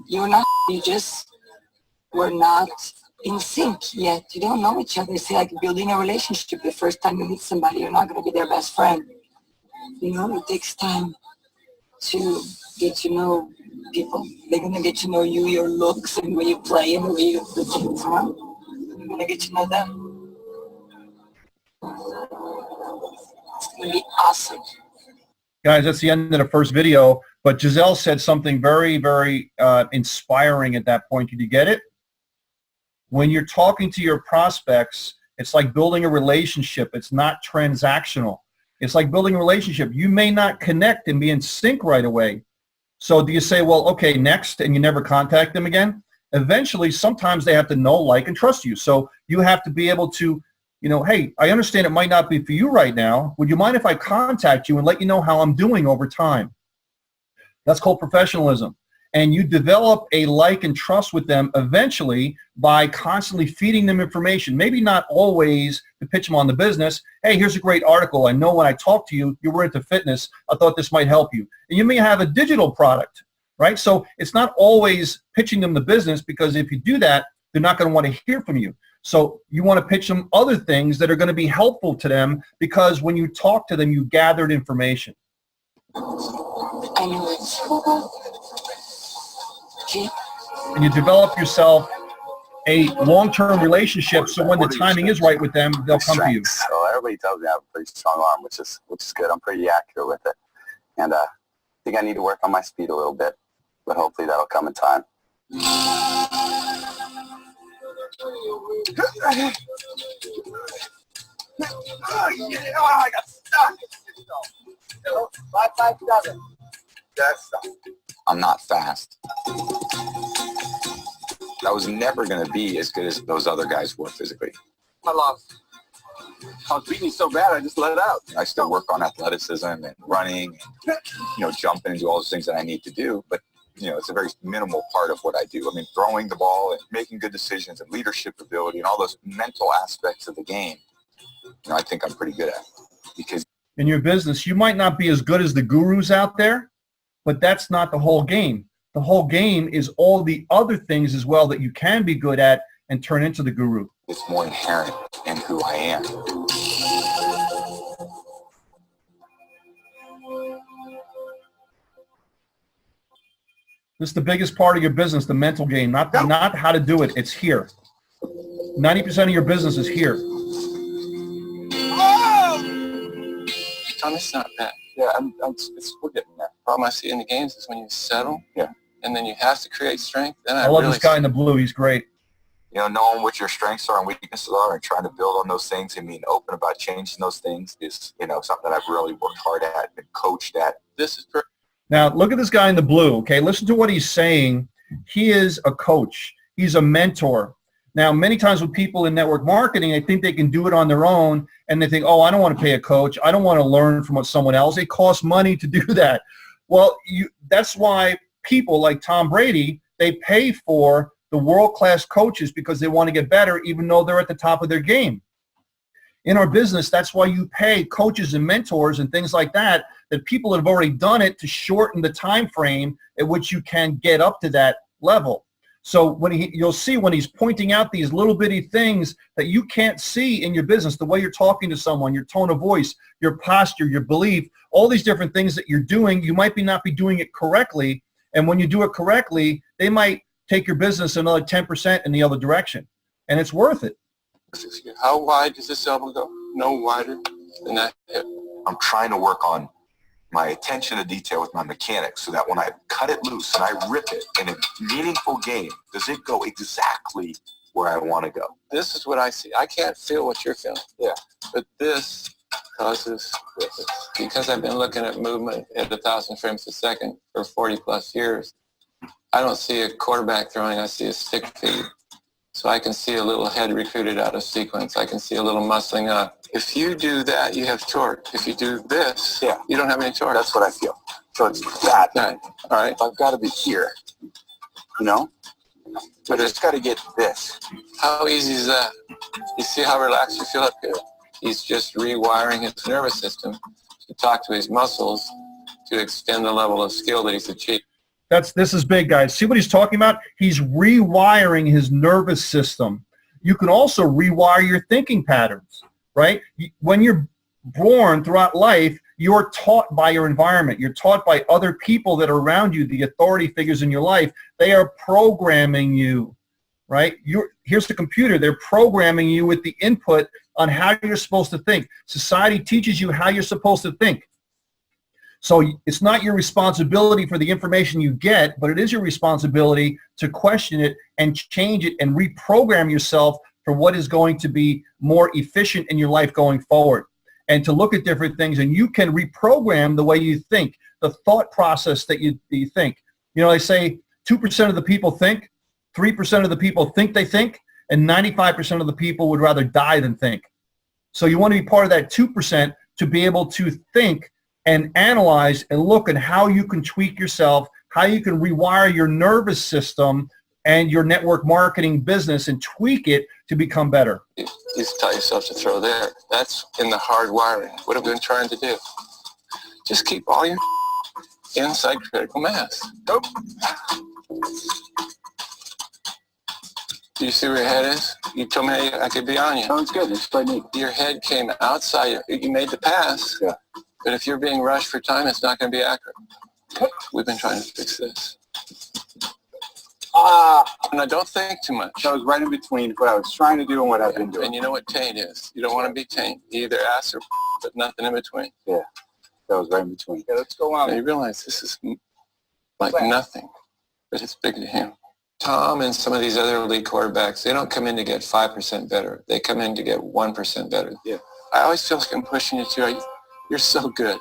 You're not, we're not in sync yet. You don't know each other. It's like building a relationship. The first time you meet somebody, you're not going to be their best friend. You know, it takes time to get to know people. They're going to get to know you, your looks, and the way you play, and the way you do things around. You're going to get to know them. It's going to be awesome. Guys, that's the end of the first video, but Giselle said something very, very inspiring at that point. Did you get it? When you're talking to your prospects, it's like building a relationship. It's not transactional. It's like building a relationship. You may not connect and be in sync right away. So do you say, well, okay, next, and you never contact them again? Eventually, sometimes they have to know, like, and trust you. So you have to be able to, you know, hey, I understand it might not be for you right now. Would you mind if I contact you and let you know how I'm doing over time? That's called professionalism. And you develop a like and trust with them eventually by constantly feeding them information. Maybe not always to pitch them on the business. Hey, here's a great article. I know when I talked to you, you were into fitness. I thought this might help you. And you may have a digital product, right? So it's not always pitching them the business, because if you do that, they're not going to want to hear from you. So you want to pitch them other things that are going to be helpful to them, because when you talk to them, you gathered information. I know it. Okay. And you develop yourself a long-term relationship, so when the timing is right with them, they'll come to you. So everybody tells me I have a pretty strong arm, which is good. I'm pretty accurate with it. And I think I need to work on my speed a little bit, but hopefully that'll come in time. I got stuck. 5-5-7. That's stuck. I'm not fast. I was never going to be as good as those other guys were physically. I lost. I was beating you so bad, I just let it out. I still work on athleticism and running and, jumping and do all those things that I need to do. But it's a very minimal part of what I do. I mean, throwing the ball and making good decisions and leadership ability and all those mental aspects of the game, I think I'm pretty good at. Because in your business, you might not be as good as the gurus out there, but that's not the whole game. The whole game is all the other things as well that you can be good at and turn into the guru. it's more inherent in who I am. This is the biggest part of your business, the mental game, not how to do it. It's here. 90% of your business is here. Tom, it's not bad. Yeah, we're getting there. Problem I see in the games is when you settle, Yeah. and then you have to create strength. Then I love this guy in the blue. He's great. Knowing what your strengths are and weaknesses are and trying to build on those things and being open about changing those things is, something that I've really worked hard at and coached at. This is perfect. Now, look at this guy in the blue, okay? Listen to what he's saying. He is a coach. He's a mentor. Now, many times with people in network marketing, they think they can do it on their own, and they think, oh, I don't want to pay a coach. I don't want to learn from someone else. It costs money to do that. Well, that's why people like Tom Brady, they pay for the world-class coaches because they want to get better even though they're at the top of their game. In our business, that's why you pay coaches and mentors and things like that people that have already done it to shorten the time frame at which you can get up to that level. So you'll see when he's pointing out these little bitty things that you can't see in your business, the way you're talking to someone, your tone of voice, your posture, your belief, all these different things that you're doing, you might not be doing it correctly. And when you do it correctly, they might take your business another 10% in the other direction. And it's worth it. How wide does this elbow go? No wider than that hip. I'm trying to work on my attention to detail with my mechanics so that when I cut it loose and I rip it in a meaningful game, does it go exactly where I want to go? This is what I see. I can't feel what you're feeling. Yeah. But this causes this. Because I've been looking at movement at 1,000 frames a second for 40 plus years, I don't see a quarterback throwing, I see a stick feed. So I can see a little head recruited out of sequence. I can see a little muscling up. If you do that, you have torque. If you do this, you don't have any torque. That's what I feel. So it's that. Right. All right. I've got to be here, But I just got to get this. How easy is that? You see how relaxed you feel up here? He's just rewiring his nervous system to talk to his muscles to extend the level of skill that he's achieved. This is big, guys. See what he's talking about? He's rewiring his nervous system. You can also rewire your thinking patterns, right? When you're born throughout life, you're taught by your environment. You're taught by other people that are around you, the authority figures in your life. They are programming you, right? Here's the computer. They're programming you with the input on how you're supposed to think. Society teaches you how you're supposed to think. So it's not your responsibility for the information you get, but it is your responsibility to question it and change it and reprogram yourself for what is going to be more efficient in your life going forward. And to look at different things, and you can reprogram the way you think, the thought process that you think. They say 2% of the people think, 3% of the people think they think, and 95% of the people would rather die than think. So you want to be part of that 2% to be able to think and analyze and look at how you can tweak yourself, how you can rewire your nervous system and your network marketing business and tweak it to become better. You tell yourself to throw there. That's in the hard wiring. What have we been trying to do? Just keep all your inside critical mass. Nope. Do you see where your head is? You told me I could be on you. Sounds good. Explain me. Your head came outside. You made the pass. Yeah. But if you're being rushed for time, it's not going to be accurate. We've been trying to fix this. And I don't think too much. I was right in between what I was trying to do and what I've been doing. And you know what taint is? You don't want to be taint. Either ass or but nothing in between. Yeah, that was right in between. Yeah, let's go on. And you realize this is like nothing, but it's big to him. Tom and some of these other elite quarterbacks, they don't come in to get 5% better. They come in to get 1% better. Yeah. I always feel like I'm pushing you to, you're so good.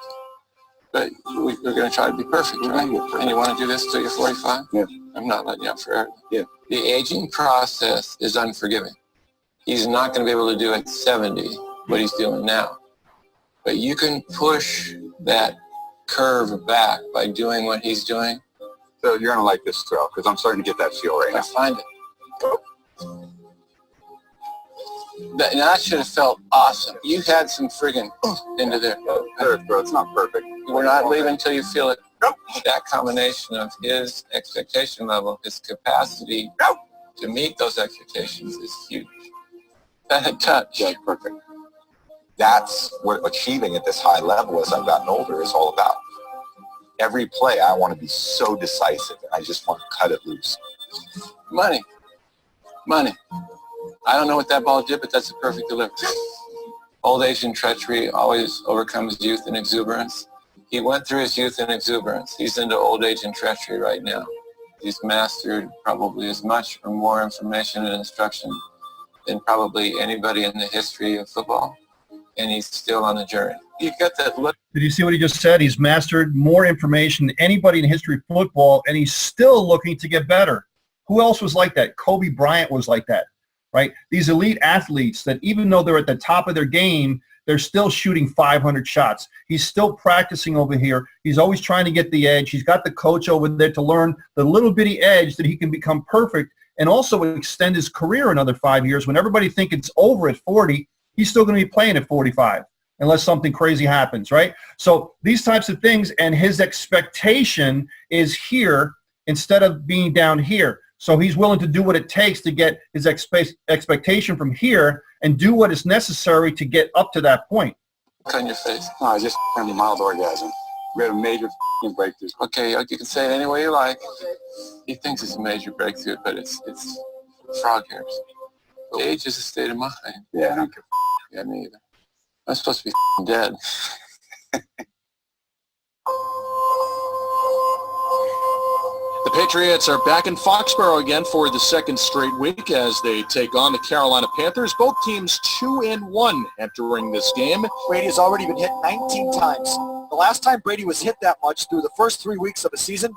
But we're going to try to be perfect, right? And you want to do this till you're 45? Yeah. I'm not letting you up forever. Yeah. The aging process is unforgiving. He's not going to be able to do at 70 what he's doing now. But you can push that curve back by doing what he's doing, So you're going to like this throw because I'm starting to get that feel right now. I find it. That should have felt awesome. You had some friggin' into there. Third throw, it's not perfect. We're not leaving until you feel it. That combination of his expectation level, his capacity to meet those expectations is huge. That touch. Yeah, perfect. That's what achieving at this high level as I've gotten older is all about. Every play, I want to be so decisive, and I just want to cut it loose. Money. I don't know what that ball did, but that's a perfect delivery. Old age and treachery always overcomes youth and exuberance. He went through his youth and exuberance. He's into old age and treachery right now. He's mastered probably as much or more information and instruction than probably anybody in the history of football, and he's still on the journey. You got that look. Did you see what he just said? He's mastered more information than anybody in the history of football, and he's still looking to get better. Who else was like that? Kobe Bryant was like that, right? These elite athletes that even though they're at the top of their game, they're still shooting 500 shots. He's still practicing over here. He's always trying to get the edge. He's got the coach over there to learn the little bitty edge that he can become perfect and also extend his career another 5 years. When everybody thinks it's over at 40, he's still going to be playing at 45 unless something crazy happens, right? So these types of things, and his expectation is here instead of being down here. So he's willing to do what it takes to get his expectation from here and do what is necessary to get up to that point. On your face. No, I just had a mild orgasm. We had a major breakthrough. Okay, you can say it any way you like. He thinks it's a major breakthrough, but it's frog hairs. Age is a state of mind. Yeah, I don't care. Yeah, me either. I'm supposed to be dead. The Patriots are back in Foxborough again for the second straight week as they take on the Carolina Panthers. Both teams 2-1 entering this game. Brady has already been hit 19 times. The last time Brady was hit that much through the first 3 weeks of a season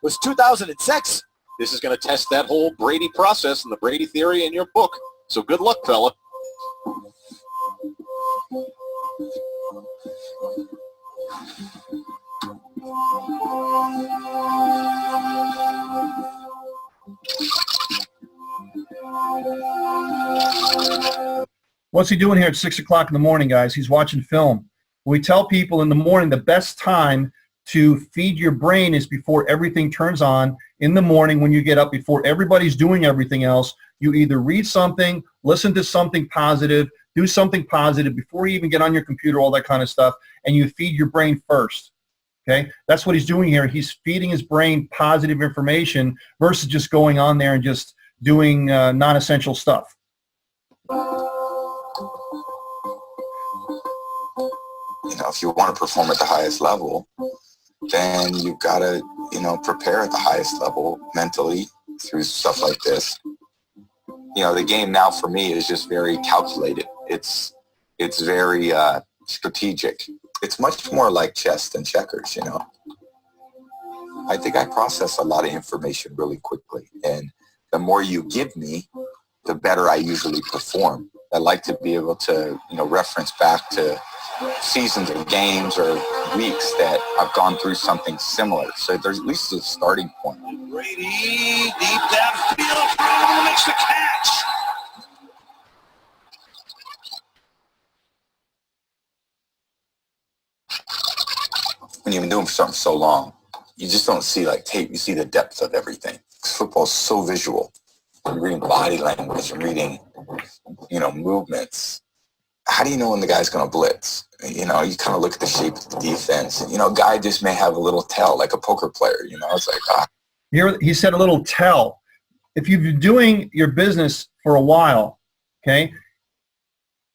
was 2006. This is going to test that whole Brady process and the Brady theory in your book. So good luck, fella. What's he doing here at 6 o'clock in the morning, guys? He's watching film. We tell people in the morning the best time to feed your brain is before everything turns on in the morning when you get up, before everybody's doing everything else. You either read something, listen to something positive, do something positive before you even get on your computer, all that kind of stuff, and you feed your brain first. Okay? That's what he's doing here. He's feeding his brain positive information versus just going on there and just doing non-essential stuff. You know, if you want to perform at the highest level, then you've got to, you know, prepare at the highest level mentally through stuff like this. You know, the game now for me is just very calculated. It's very strategic. It's much more like chess than checkers, you know. I think I process a lot of information really quickly, and the more you give me, the better I usually perform. I like to be able to, you know, reference back to seasons or games or weeks that I've gone through something similar. So there's at least a starting point. Brady, deep downfield, makes the catch. When you've been doing something so long, you just don't see like tape. You see the depth of everything. Football's so visual. I'm reading body language. I'm reading, you know, movements. How do you know when the guy's going to blitz? You know, you kind of look at the shape of the defense. You know, a guy just may have a little tell, like a poker player. You know, it's like, Here, he said a little tell. If you've been doing your business for a while, okay,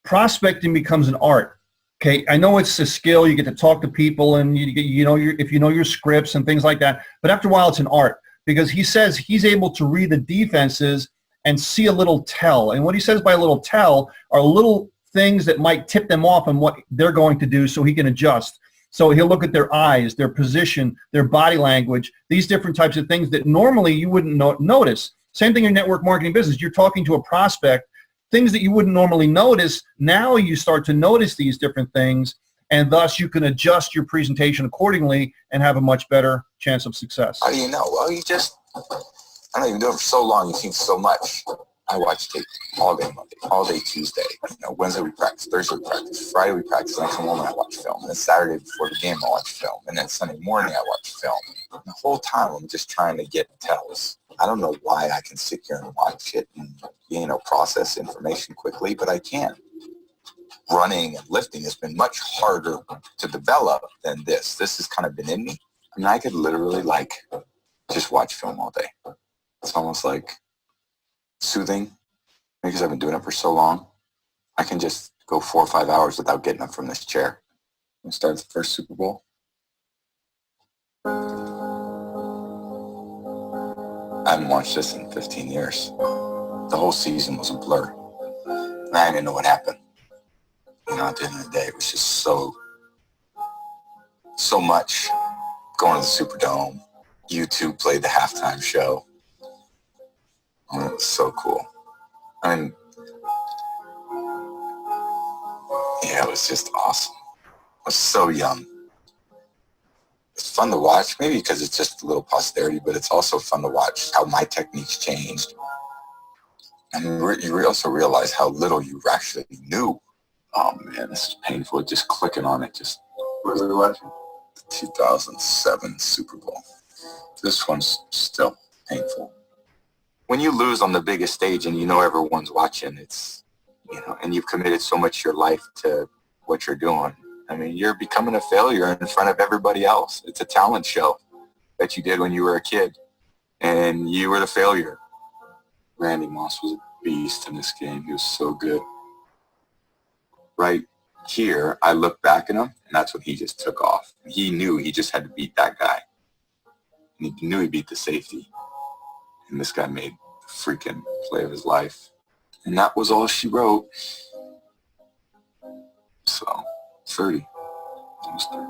prospecting becomes an art. Okay, I know it's a skill. You get to talk to people, and you know if you know your scripts and things like that. But after a while, it's an art because he says he's able to read the defenses and see a little tell. And what he says by a little tell are little things that might tip them off on what they're going to do, so he can adjust. So he'll look at their eyes, their position, their body language, these different types of things that normally you wouldn't notice. Same thing in network marketing business. You're talking to a prospect. Things that you wouldn't normally notice, now you start to notice these different things, and thus you can adjust your presentation accordingly and have a much better chance of success. How do you know? Well, I don't even do it for so long. You've seen so much. I watch tape all day Monday, all day Tuesday. Wednesday we practice, Thursday we practice, Friday we practice, and I come home and I watch film. And then Saturday before the game I watch film. And then Sunday morning I watch film. And the whole time I'm just trying to get tells. I don't know why I can sit here and watch it and, process information quickly, but I can. Running and lifting has been much harder to develop than this. This has kind of been in me. I mean, I could literally just watch film all day. It's almost like soothing because I've been doing it for so long. I can just go 4 or 5 hours without getting up from this chair. We start the first Super Bowl. I haven't watched this in 15 years. The whole season was a blur. And I didn't know what happened. At the end of the day, it was just so much. Going to the Superdome. YouTube played the halftime show. Oh, it was so cool. I mean, yeah, it was just awesome. I was so young. It's fun to watch, maybe because it's just a little posterity, but it's also fun to watch how my techniques changed. And you also realize how little you actually knew. Oh man, this is painful. Just clicking on it. What are we watching? The 2007 Super Bowl. This one's still painful. When you lose on the biggest stage and everyone's watching, it's, and you've committed so much of your life to what you're doing. I mean, you're becoming a failure in front of everybody else. It's a talent show that you did when you were a kid, and you were the failure. Randy Moss was a beast in this game. He was so good. Right here, I look back at him, and that's when he just took off. He knew he just had to beat that guy. And he knew he beat the safety. And this guy made the freaking play of his life. And that was all she wrote. So, 30. Almost 30.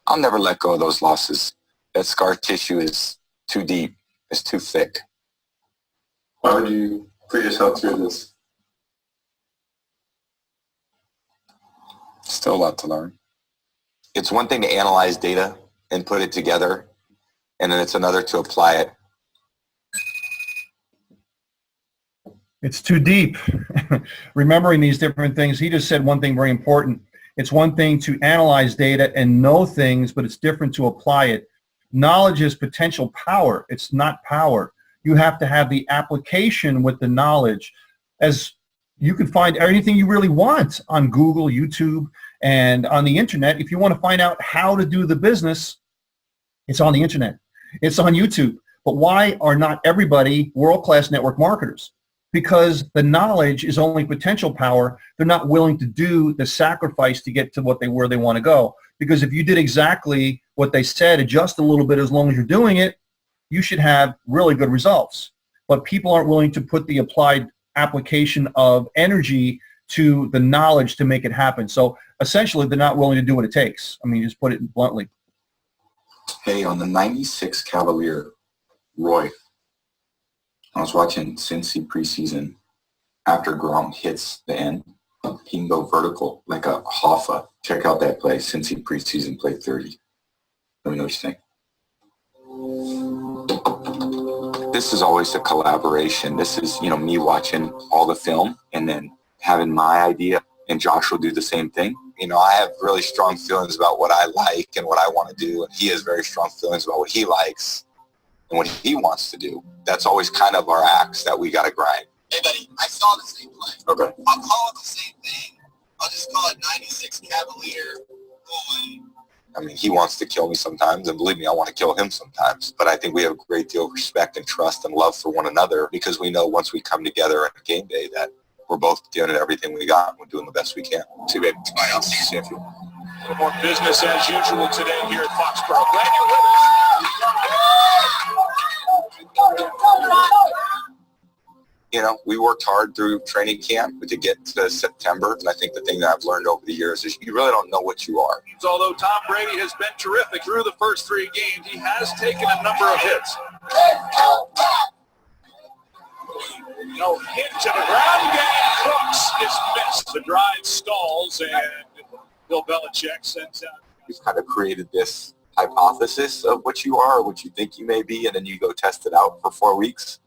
I'll never let go of those losses. That scar tissue is too deep. It's too thick. Why would you put yourself through this? Still a lot to learn. It's one thing to analyze data and put it together, and then it's another to apply it. It's too deep. Remembering these different things, he just said one thing very important. It's one thing to analyze data and know things, but it's different to apply it. Knowledge is potential power. It's not power. You have to have the application with the knowledge. As you can find anything you really want on Google, YouTube, and on the internet. If you want to find out how to do the business, it's on the internet. It's on YouTube. But why are not everybody world-class network marketers? Because the knowledge is only potential power. They're not willing to do the sacrifice to get to where they want to go. Because if you did exactly what they said, adjust a little bit as long as you're doing it, you should have really good results. But people aren't willing to put the applied application of energy to the knowledge to make it happen. So essentially, they're not willing to do what it takes. I mean, just put it bluntly. Hey, on the 96 Cavalier, Roy, I was watching Cincy preseason. After Grom hits the end, he can go vertical like a Hoffa. Check out that play. Cincy preseason play 30. Let me know what you think. This is always a collaboration. This is, me watching all the film and then having my idea, and Josh will do the same thing. I have really strong feelings about what I like and what I want to do, and he has very strong feelings about what he likes and what he wants to do. That's always kind of our axe that we got to grind. Hey, buddy, I saw the same play. Okay. I'll call it the same thing. I'll just call it 96 Cavalier Roy. I mean, he wants to kill me sometimes, and believe me, I want to kill him sometimes. But I think we have a great deal of respect and trust and love for one another, because we know once we come together on a game day that we're both giving it everything we got. We're doing the best we can. See you, baby. Bye. I'll see you soon. A little more business as usual today here at Foxborough. Glad you're with us. We worked hard through training camp to get to September, and I think the thing that I've learned over the years is you really don't know what you are. Although Tom Brady has been terrific through the first 3 games, he has taken a number of hits. No hit to the ground game. Crooks is missed. The drive stalls, and Bill Belichick sends out. You've kind of created this hypothesis of what you are or what you think you may be, and then you go test it out for 4 weeks.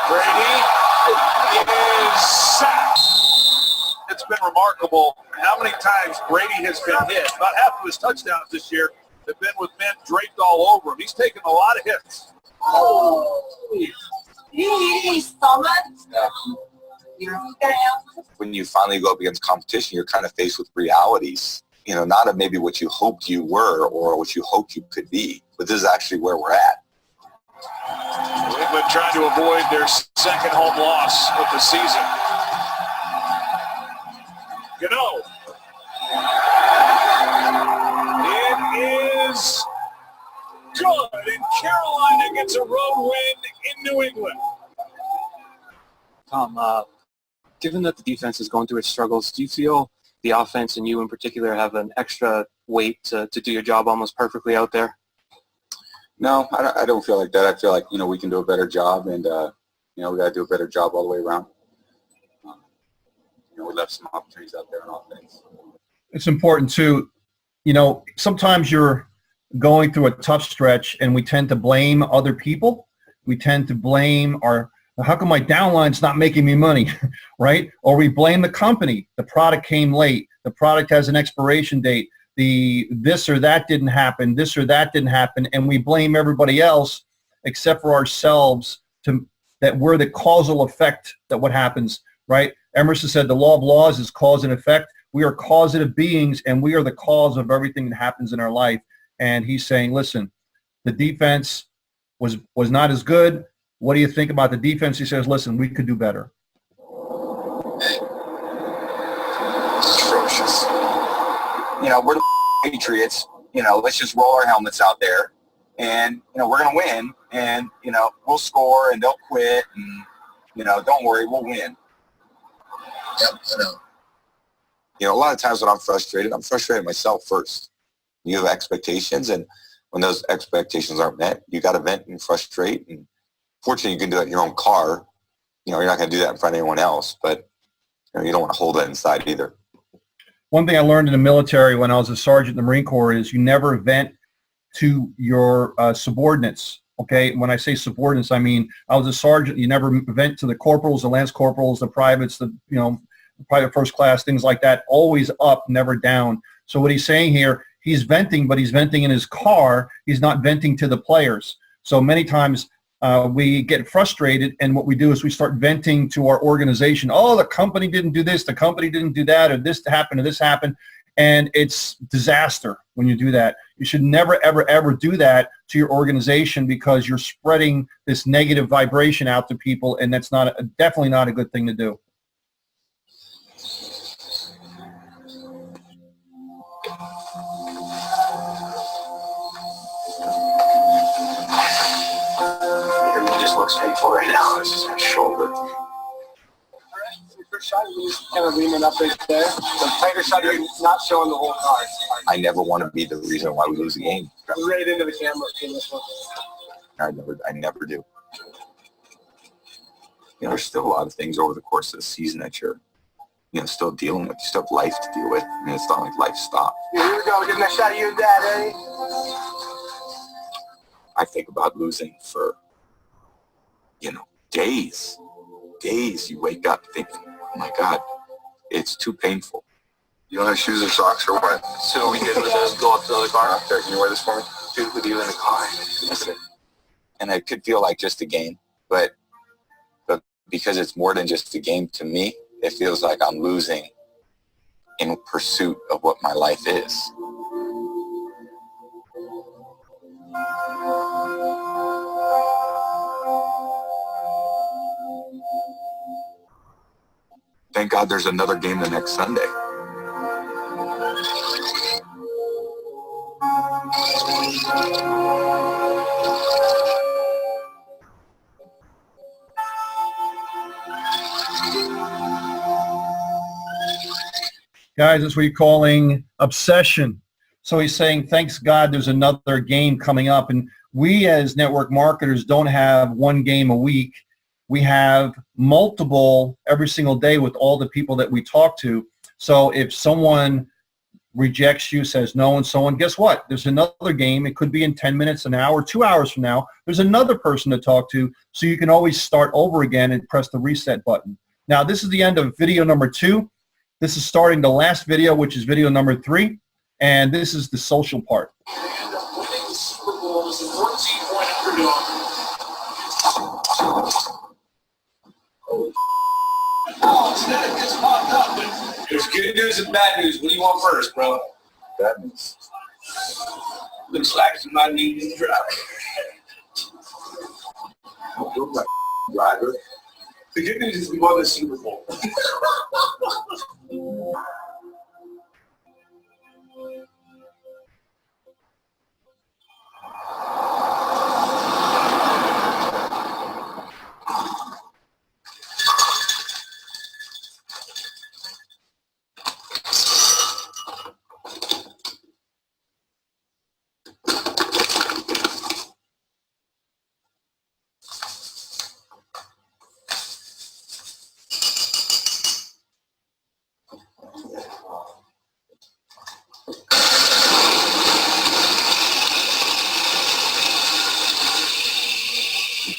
Brady is sacked. It's been remarkable how many times Brady has been hit. About half of his touchdowns this year have been with men draped all over him. He's taken a lot of hits. Oh, you hit his stomach? When you finally go up against competition, you're kind of faced with realities. You know, not of maybe what you hoped you were or what you hoped you could be, but this is actually where we're at. New England trying to avoid their second home loss of the season. You know, it is good, and Carolina gets a road win in New England. Tom, given that the defense is going through its struggles, do you feel the offense and you in particular have an extra weight to do your job almost perfectly out there? No, I don't feel like that. I feel like, you know, we can do a better job, and, you know, we got to do a better job all the way around. You know, we left some opportunities out there on offense. It's important too, you know, sometimes you're going through a tough stretch and we tend to blame other people. We tend to blame how come my downline's not making me money, right? Or we blame the company. The product came late. The product has an expiration date. This or that didn't happen. This or that didn't happen. And we blame everybody else except for ourselves that we're the causal effect that what happens, right? Emerson said the law of laws is cause and effect. We are causative beings, and we are the cause of everything that happens in our life. And he's saying, listen, the defense was not as good. What do you think about the defense? He says, listen, we could do better. Atrocious. You know, we're the Patriots. You know, let's just roll our helmets out there, and, you know, we're going to win, and, you know, we'll score, and they'll quit, and, you know, don't worry, we'll win. Yep, I know. You know, a lot of times when I'm frustrated myself first. You have expectations, and when those expectations aren't met, you got to vent and frustrate. And fortunately, you can do that in your own car. You know, you're not going to do that in front of anyone else, but you know, you don't want to hold that inside either. One thing I learned in the military when I was a sergeant in the Marine Corps is you never vent to your subordinates. Okay, when I say subordinates, I mean I was a sergeant. You never vent to the corporals, the lance corporals, the privates, private first class, things like that. Always up, never down. So what he's saying here, he's venting, but he's venting in his car. He's not venting to the players. So many times we get frustrated, and what we do is we start venting to our organization. Oh, the company didn't do this, the company didn't do that, or this happened, or this happened. And it's disaster when you do that. You should never, ever, ever do that to your organization, because you're spreading this negative vibration out to people, and that's definitely not a good thing to do. Everything just looks painful right now. This is my shoulder. First shot, you just kind of leaning up right there. The tighter shot, you're not showing the whole card. I never want to be the reason why we lose a game. Right into the camera in this one. I never do. You know, there's still a lot of things over the course of the season that you're, you know, still dealing with. You still have life to deal with. I mean, it's not like life stopped. Here we go. Give me a shot of you and Dad, eh? I think about losing for, you know, days. You wake up thinking, oh my God, it's too painful. You don't have shoes or socks or what? So we did go up to the other car. Can you wear this for me? Dude, with you in the car. And it could feel like just a game, but because it's more than just a game to me, it feels like I'm losing in pursuit of what my life is. Thank God there's another game the next Sunday. Guys, that's what you're calling obsession. So he's saying, thanks God there's another game coming up. And we as network marketers don't have one game a week. we have multiple every single day with all the people that we talk to. So if someone rejects you, says no, and so on, guess what? There's another game. It could be in 10 minutes, an hour, 2 hours from now. There's another person to talk to, so you can always start over again and press the reset button. Now, this is the end of video number 2. This is starting the last video, which is video number 3, and this is the social part. Winning the Super Bowl was a 14-point underdog. Oh, it's popped up, but there's good news and bad news. What do you want first, bro? Bad news. Looks like you might need a driver. Driver. The good news is we won the Super Bowl.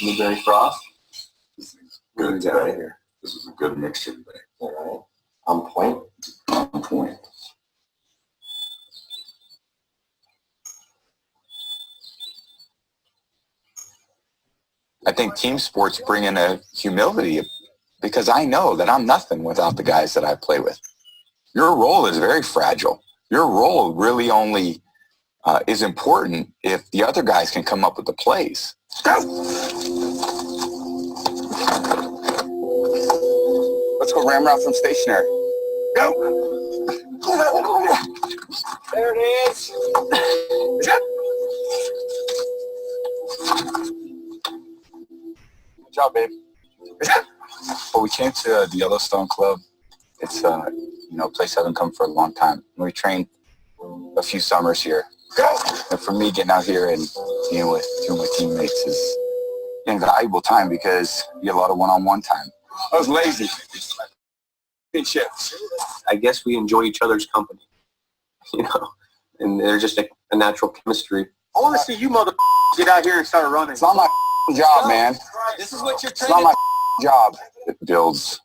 Blueberry frost. Good right here. This is a good mixture today. All right. On point. On point. I think team sports bring in a humility because I know that I'm nothing without the guys that I play with. Your role is very fragile. Your role really only is important if the other guys can come up with the plays. Go! Let's go ram route from stationary. Go! There it is. Good job, babe. Well, we came to the Yellowstone Club. It's a place I haven't come for a long time. We trained a few summers here. And for me, getting out here and being with two of my teammates is invaluable time because you get a lot of one-on-one time. I was lazy. I guess we enjoy each other's company, and they're just a natural chemistry. I want to see you mother get out here and start running. It's not my job, man. This is what you're It's not my job. It builds,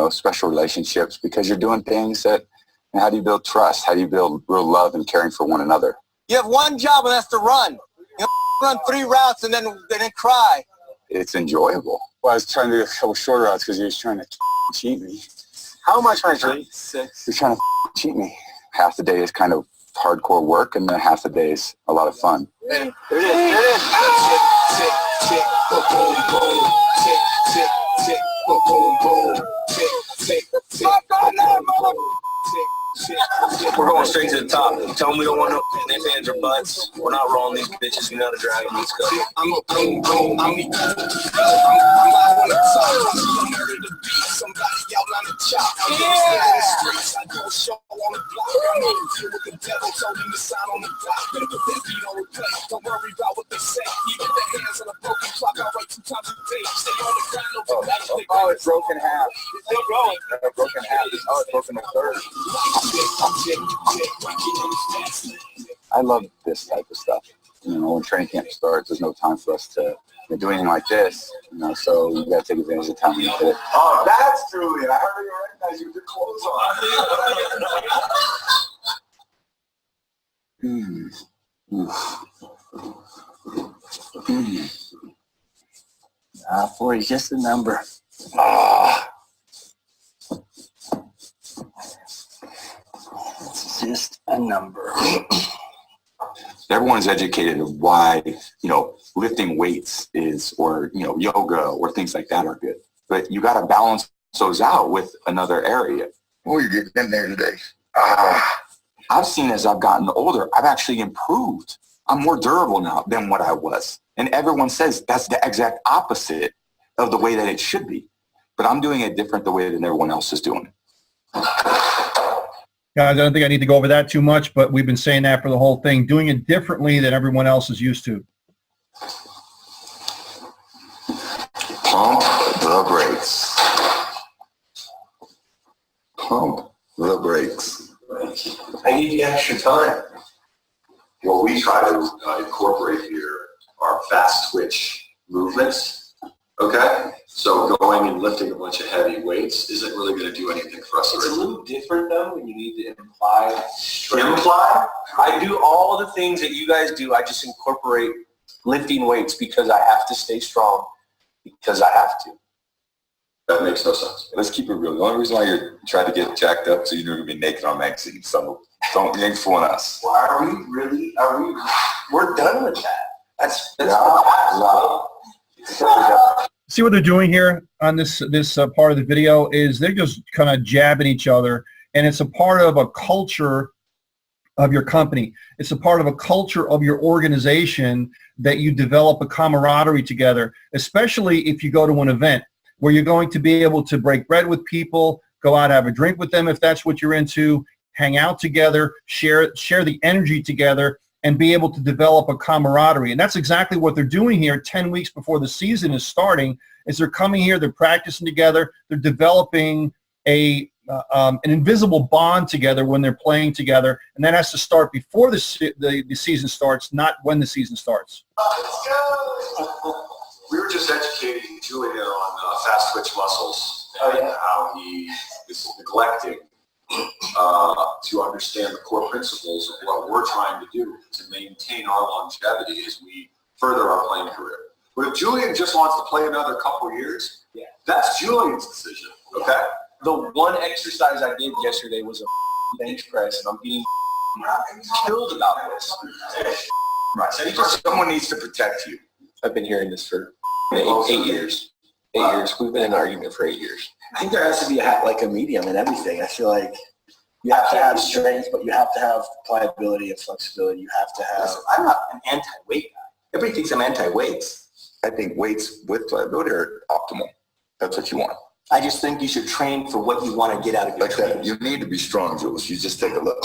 special relationships because you're doing things that, how do you build trust? How do you build real love and caring for one another? You have one job, and that's to run. You run 3 routes and then cry. It's enjoyable. Well, I was trying to do a couple short routes because he was trying to cheat me. How am I trying to cheat? 6. He's trying to cheat me. Half the day is kind of hardcore work, and then half the day is a lot of fun. There it is. There it is. Tick, tick, boom, boom, boom. Tick, tick, tick, boom, boom, boom. Tick, tick, tick. Stop on that, mother. We're going straight to the top. Tell them we don't want no fans or butts. We're not rolling these bitches. We know the dragon. Let's go. I'm live on the top. I'm murder the beat. Somebody out on the chop. I'm the streets. I go show on the block. I'm in here with the devil. Told him to sign on the block. Better put that beat on replay. Don't worry about what they say. Even the hands on a broken clock. I write 2 times a day. Stay on the ground. No tonight. Oh, it's broken half. It's still growing. Broken half. Oh, it's broken a third. I love this type of stuff. When training camp starts, there's no time for us to do anything like this. So you got to take advantage of the time when you fit. Oh, that's truly. I heard you recognize you with your clothes on. 4 is just a number. It's just a number. Everyone's educated of why, lifting weights is, or, yoga or things like that are good. But you got to balance those out with another area. Oh, you're getting in there today. I've seen as I've gotten older, I've actually improved. I'm more durable now than what I was. And everyone says that's the exact opposite of the way that it should be. But I'm doing it different the way that everyone else is doing it. Guys, I don't think I need to go over that too much, but we've been saying that for the whole thing, doing it differently than everyone else is used to. Pump the brakes. Pump the brakes. I need the extra time. What we try to incorporate here are fast twitch movements. Okay? So going and lifting a bunch of heavy weights isn't really going to do anything for us. It's a little different though when you need to imply strength. Imply? I do all the things that you guys do. I just incorporate lifting weights because I have to stay strong, because I have to. That makes no sense. Let's keep it real. The only reason why you're trying to get jacked up so you're going to be naked on magazine. So you ain't fooling us. Why are we really? We're done with that. That's See what they're doing here on this part of the video is they're just kind of jabbing each other, and it's a part of a culture of your company. It's a part of a culture of your organization that you develop a camaraderie together, especially if you go to an event where you're going to be able to break bread with people, go out, have a drink with them if that's what you're into, hang out together, share the energy together, and be able to develop a camaraderie. And that's exactly what they're doing here 10 weeks before the season is starting, is they're coming here, they're practicing together, they're developing an invisible bond together when they're playing together, and that has to start before the season starts, not when the season starts. We were just educating Julian on fast twitch muscles and how he is neglecting to understand the core principles of what we're trying to do to maintain our longevity as we further our playing career. But if Julian just wants to play another couple of years, that's Julian's decision, okay? The one exercise I did yesterday was a bench press, and I'm being killed about this. Someone needs to protect you. I've been hearing this for 8 years. 8 years. We've been in an argument for 8 years. I think there has to be a medium in everything. I feel like you have to have strength, but you have to have pliability and flexibility. You have to have. Listen, I'm not an anti-weight guy. Everybody thinks I'm anti-weights. I think weights with pliability are optimal. That's what you want. I just think you should train for what you want to get out of your training. You need to be strong, Jules. You just take a look.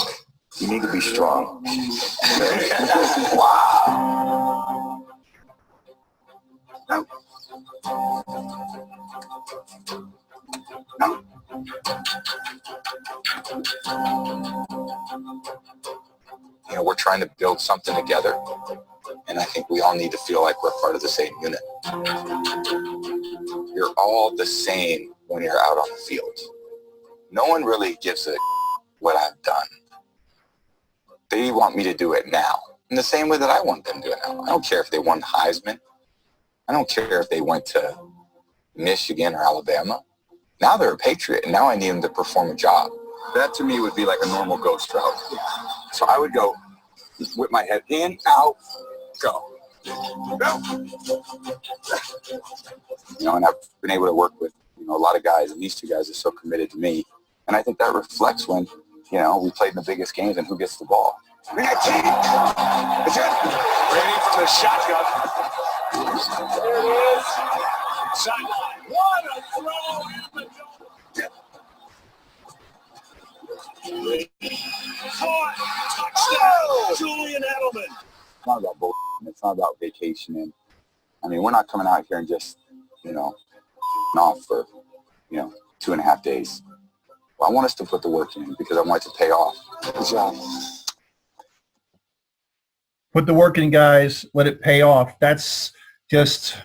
You need to be strong. Wow. No. No. You know, we're trying to build something together, and I think we all need to feel like we're part of the same unit. You're all the same when you're out on the field. No one really gives a what I've done. They want me to do it now, in the same way that I want them to do it now. I don't care if they won Heisman. I don't care if they went to Michigan or Alabama. Now they're a Patriot, and now I need them to perform a job. That to me would be like a normal ghost route. So I would go with my head in, out, go. Go. You know, and I've been able to work with, a lot of guys, and these two guys are so committed to me. And I think that reflects when, we played in the biggest games and who gets the ball. Brady from the shotgun. There it is. Sideline. What a throw. Caught. Touchdown. Julian Edelman. It's not about bullshit. It's not about vacationing. I mean, we're not coming out here and just, off for, 2.5 days. Well, I want us to put the work in because I want it to pay off. Good job. Put the work in, guys. Let it pay off. That's just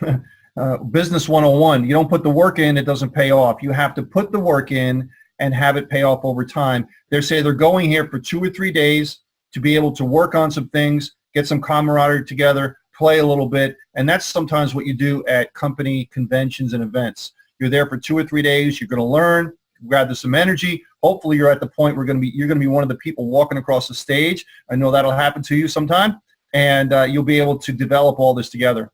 business 101. You don't put the work in, it doesn't pay off. You have to put the work in and have it pay off over time. They say they're going here for 2 or 3 days to be able to work on some things, get some camaraderie together, play a little bit, and that's sometimes what you do at company conventions and events. You're there for 2 or 3 days. You're going to learn, gather some energy. Hopefully, you're at the point where you're going to be one of the people walking across the stage. I know that'll happen to you sometime, and you'll be able to develop all this together.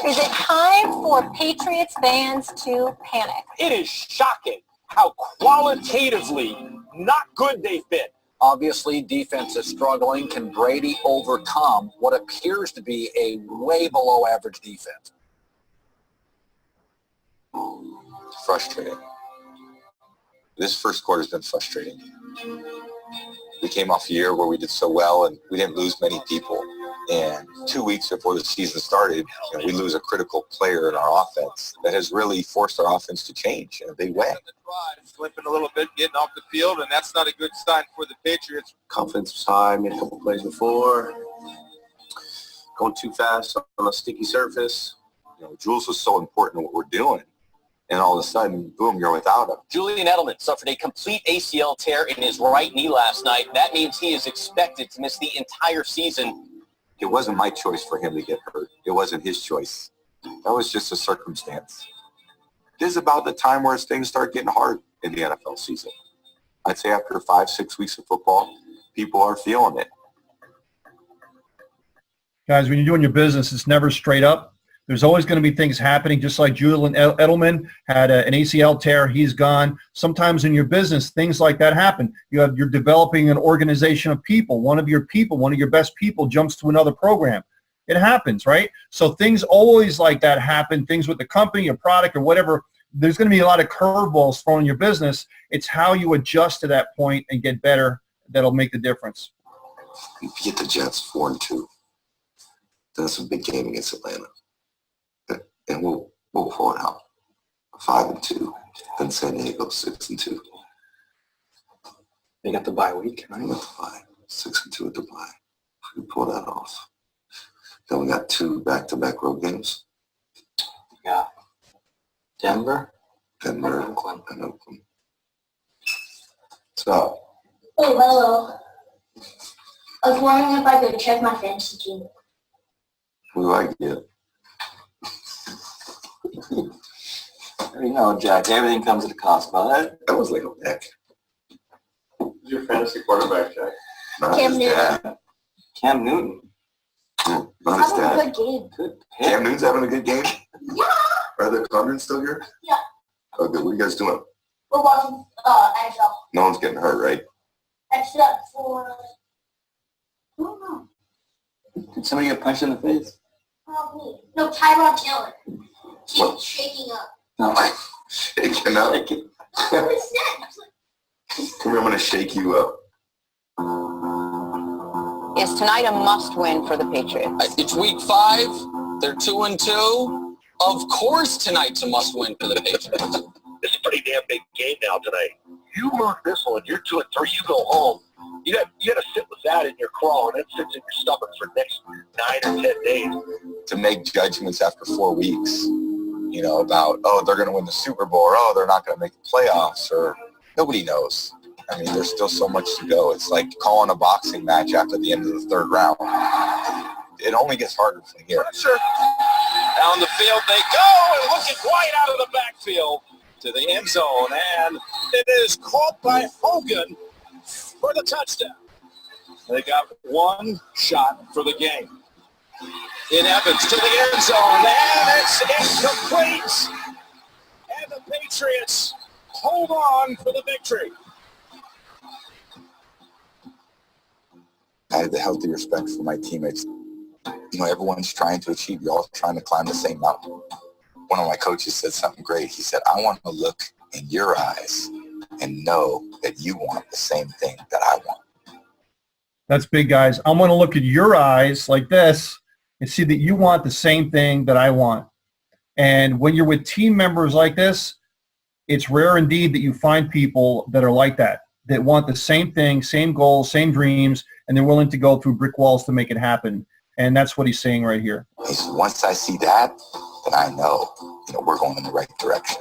Is it time for Patriots fans to panic? It is shocking how qualitatively not good they've been. Obviously, defense is struggling. Can Brady overcome what appears to be a way below average defense? Frustrating. This first quarter has been frustrating. We came off a year where we did so well and we didn't lose many people. And 2 weeks before the season started, we lose a critical player in our offense that has really forced our offense to change in a big way. Slipping a little bit, getting off the field, and that's not a good sign for the Patriots. Confidence was high, made a couple plays before. Going too fast on a sticky surface. Jules was so important in what we're doing. And all of a sudden, boom, you're without him. Julian Edelman suffered a complete ACL tear in his right knee last night. That means he is expected to miss the entire season. It wasn't my choice for him to get hurt. It wasn't his choice. That was just a circumstance. This is about the time where things start getting hard in the NFL season. I'd say after 5-6 weeks of football, people are feeling it. Guys, when you're doing your business, it's never straight up. There's always going to be things happening, just like Julian Edelman had an ACL tear. He's gone. Sometimes in your business, things like that happen. You're developing an organization of people. One of your best people jumps to another program. It happens, right? So things always like that happen, things with the company, your product, or whatever. There's going to be a lot of curveballs thrown in your business. It's how you adjust to that point and get better that'll make the difference. You get the Jets 4-2. That's a big game against Atlanta. And we'll pull it out. 5-2. Then San Diego 6-2. They got the bye week, right? We got the bye. 6-2 at the bye. We pull that off. Then we got 2 back-to-back road games. Yeah. Denver, and Oakland. So. Oh, hello. I was wondering if I could check my fantasy team. Who do I get? Jack, everything comes at a cost, bud. That was like a pick. Who's your fantasy quarterback, Jack? Cam Newton. Cam Newton. Not his Having a dad. good game. Good. Cam Newton's having a good game? Yeah. Are the Condrens still here? Yeah. Oh, good. What are you guys doing? We're watching NFL. No one's getting hurt, right? Except for, I don't know. Did somebody get punched in the face? Probably. No, Tyrod Taylor. He's shaking up. No. Shaking up? What's that? Come here, I'm going to shake you up. Is tonight a must-win for the Patriots? It's week 5. They're 2-2. Of course tonight's a must-win for the Patriots. It's a pretty damn big game now tonight. You lose this one, you're 2-3, you go home. You got to sit with that in your craw, and it sits in your stomach for the next 9 or 10 days. To make judgments after 4 weeks, about, they're going to win the Super Bowl, or, they're not going to make the playoffs, or nobody knows. I mean, there's still so much to go. It's like calling a boxing match after the end of the 3rd round. It only gets harder from here. Sure. Down the field they go, and looking right out of the backfield to the end zone, and it is caught by Hogan for the touchdown. They got one shot for the game. In Evans to the end zone, and it's incomplete. And the Patriots hold on for the victory. I have the healthy respect for my teammates. Everyone's trying to achieve. You're all trying to climb the same mountain. One of my coaches said something great. He said, I want to look in your eyes and know that you want the same thing that I want. That's big, guys. I'm going to look at your eyes like this and see that you want the same thing that I want. And when you're with team members like this, it's rare indeed that you find people that are like that want the same thing, same goals, same dreams, and they're willing to go through brick walls to make it happen. And that's what he's saying right here. He said, once I see that, then I know, we're going in the right direction.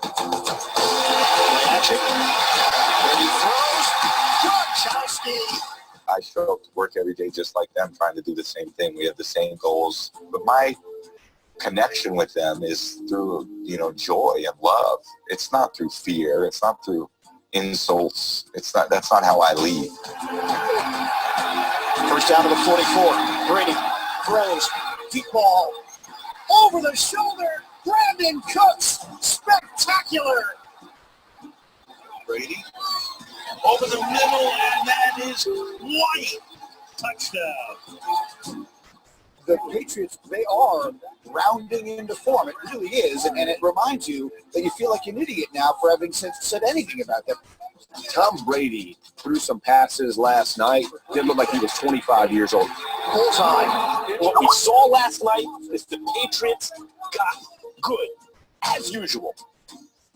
I show up to work every day just like them, trying to do the same thing. We have the same goals. But my connection with them is through, joy and love. It's not through fear. It's not through insults. That's not how I lead. First down to the 44. Brady throws, deep ball, over the shoulder, Brandon Cooks, spectacular. Brady, over the middle, and that is White. Touchdown. The Patriots, they are rounding into form. It really is, and it reminds you that you feel like an idiot now for having said anything about them. Tom Brady threw some passes last night. Didn't look like he was 25 years old. Bullseye. What we saw last night is the Patriots got good, as usual.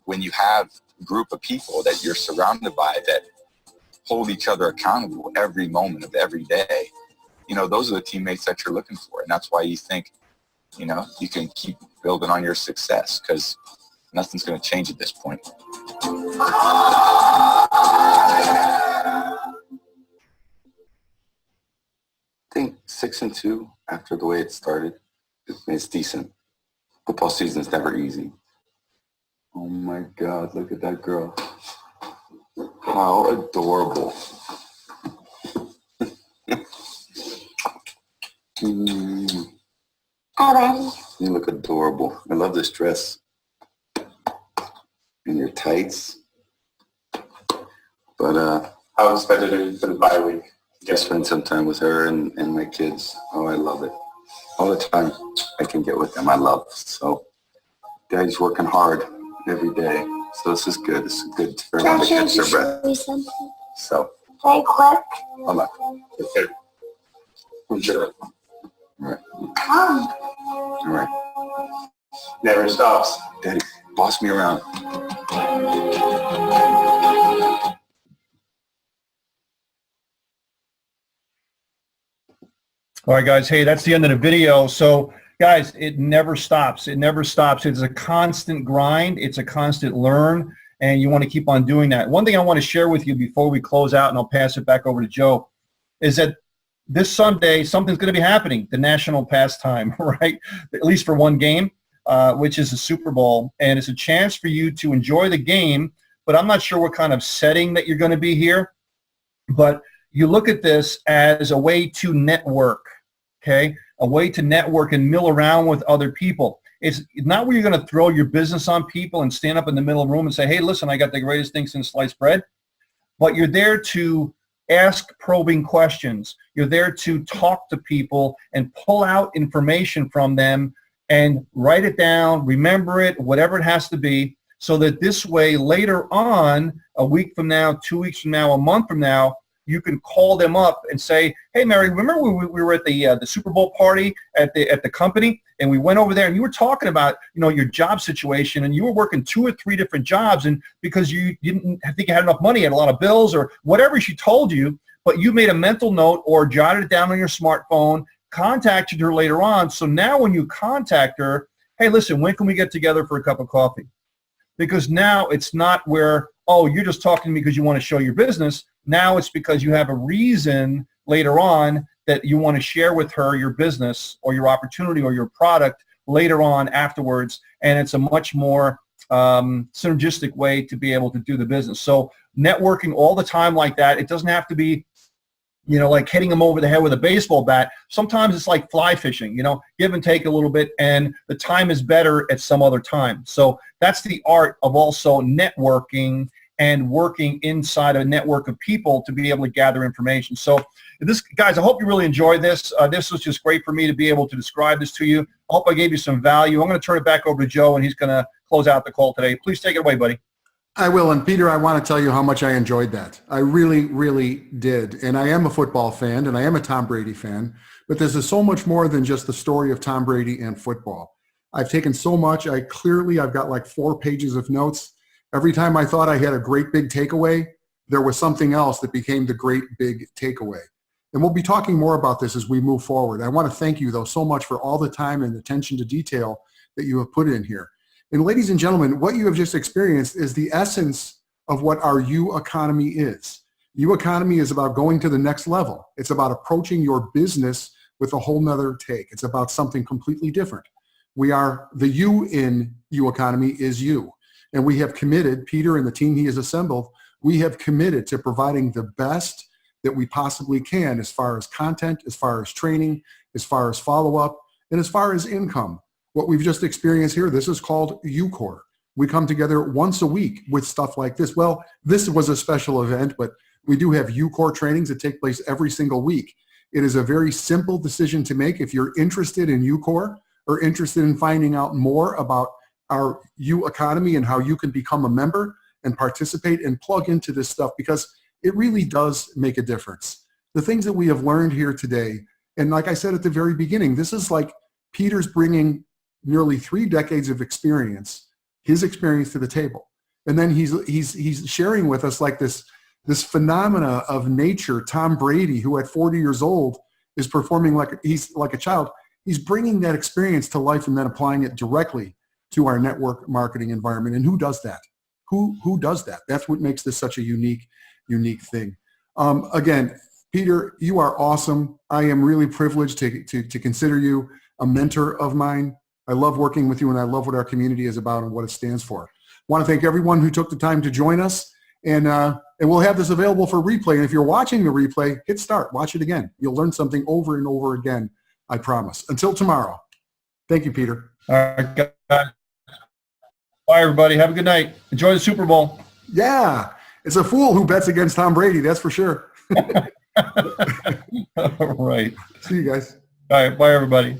When you have a group of people that you're surrounded by that hold each other accountable every moment of every day, you know, those are the teammates that you're looking for. And that's why you think, you know, you can keep building on your success, because nothing's going to change at this point. I think 6-2 after the way it started, it's decent. Football season is never easy. Oh my God, look at that girl. How adorable. You look adorable. I love this dress. And your tights. But how excited are you for the bye week? Just spend some time with her and my kids. Oh, I love it. All the time I can get with them, I love. So Daddy's working hard every day. So this is good. This is good for everyone to catch their breath. So. Very quick. Hold on. Okay. Sure. All right. All right. Never stops. Daddy, boss me around. All right, guys. Hey, that's the end of the video. So, guys, it never stops. It never stops. It's a constant grind. It's a constant learn, and you want to keep on doing that. One thing I want to share with you before we close out, and I'll pass it back over to Joe, is that this Sunday, something's going to be happening, the national pastime, right? At least for one game, which is the Super Bowl. And it's a chance for you to enjoy the game, but I'm not sure what kind of setting that you're going to be here. But you look at this as a way to network, okay? A way to network and mill around with other people. It's not where you're going to throw your business on people and stand up in the middle of the room and say, hey, listen, I got the greatest thing since sliced bread. But you're there to ask probing questions. You're there to talk to people and pull out information from them and write it down, remember it, whatever it has to be, so that this way later on, a week from now, 2 weeks from now, a month from now, you can call them up and say, hey, Mary, remember when we were at the Super Bowl party at the company, and we went over there and you were talking about, you know, your job situation, and you were working 2 or 3 different jobs, and because you didn't think you had enough money, you had a lot of bills or whatever she told you, but you made a mental note or jotted it down on your smartphone, contacted her later on. So now when you contact her, hey, listen, when can we get together for a cup of coffee? Because now it's not where, oh, you're just talking to me because you want to show your business. Now it's because you have a reason later on that you want to share with her your business or your opportunity or your product later on afterwards. And it's a much more synergistic way to be able to do the business. So networking all the time like that, it doesn't have to be, you know, like hitting them over the head with a baseball bat. Sometimes it's like fly fishing, you know, give and take a little bit, and the time is better at some other time. So that's the art of also networking and working inside a network of people to be able to gather information. So this, guys, I hope you really enjoyed this. This was just great for me to be able to describe this to you. I hope I gave you some value. I'm going to turn it back over to Joe, and he's going to close out the call today. Please take it away, buddy. I will. And Peter, I want to tell you how much I enjoyed that. I really, really did. And I am a football fan, and I am a Tom Brady fan, but this is so much more than just the story of Tom Brady and football. I've taken so much. I've got like 4 pages of notes. Every time I thought I had a great big takeaway, there was something else that became the great big takeaway. And we'll be talking more about this as we move forward. I want to thank you, though, so much for all the time and attention to detail that you have put in here. And ladies and gentlemen, what you have just experienced is the essence of what our U economy is. U economy is about going to the next level. It's about approaching your business with a whole nother take. It's about something completely different. We are, the U in U economy is you. And we have committed, Peter and the team he has assembled, we have committed to providing the best that we possibly can as far as content, as far as training, as far as follow-up, and as far as income. What we've just experienced here, this is called UCore. We come together once a week with stuff like this. Well, this was a special event, but we do have UCore trainings that take place every single week. It is a very simple decision to make. If you're interested in UCore or interested in finding out more about our U economy and how you can become a member and participate and plug into this stuff, because it really does make a difference. The things that we have learned here today And like I said at the very beginning, this is like Peter's bringing nearly 3 decades of experience, his experience to the table. And then he's sharing with us like this phenomena of nature. Tom Brady, who at 40 years old is performing like he's like a child. He's bringing that experience to life and then applying it directly to our network marketing environment. And who does that? Who does that? That's what makes this such a unique thing. Again, Peter, you are awesome. I am really privileged to consider you a mentor of mine. I love working with you, and I love what our community is about and what it stands for. I want to thank everyone who took the time to join us, and we'll have this available for replay. And if you're watching the replay, hit start. Watch it again. You'll learn something over and over again, I promise. Until tomorrow. Thank you, Peter. All right, guys. Bye, everybody. Have a good night. Enjoy the Super Bowl. Yeah. It's a fool who bets against Tom Brady, that's for sure. All right. See you guys. All right. Bye, everybody.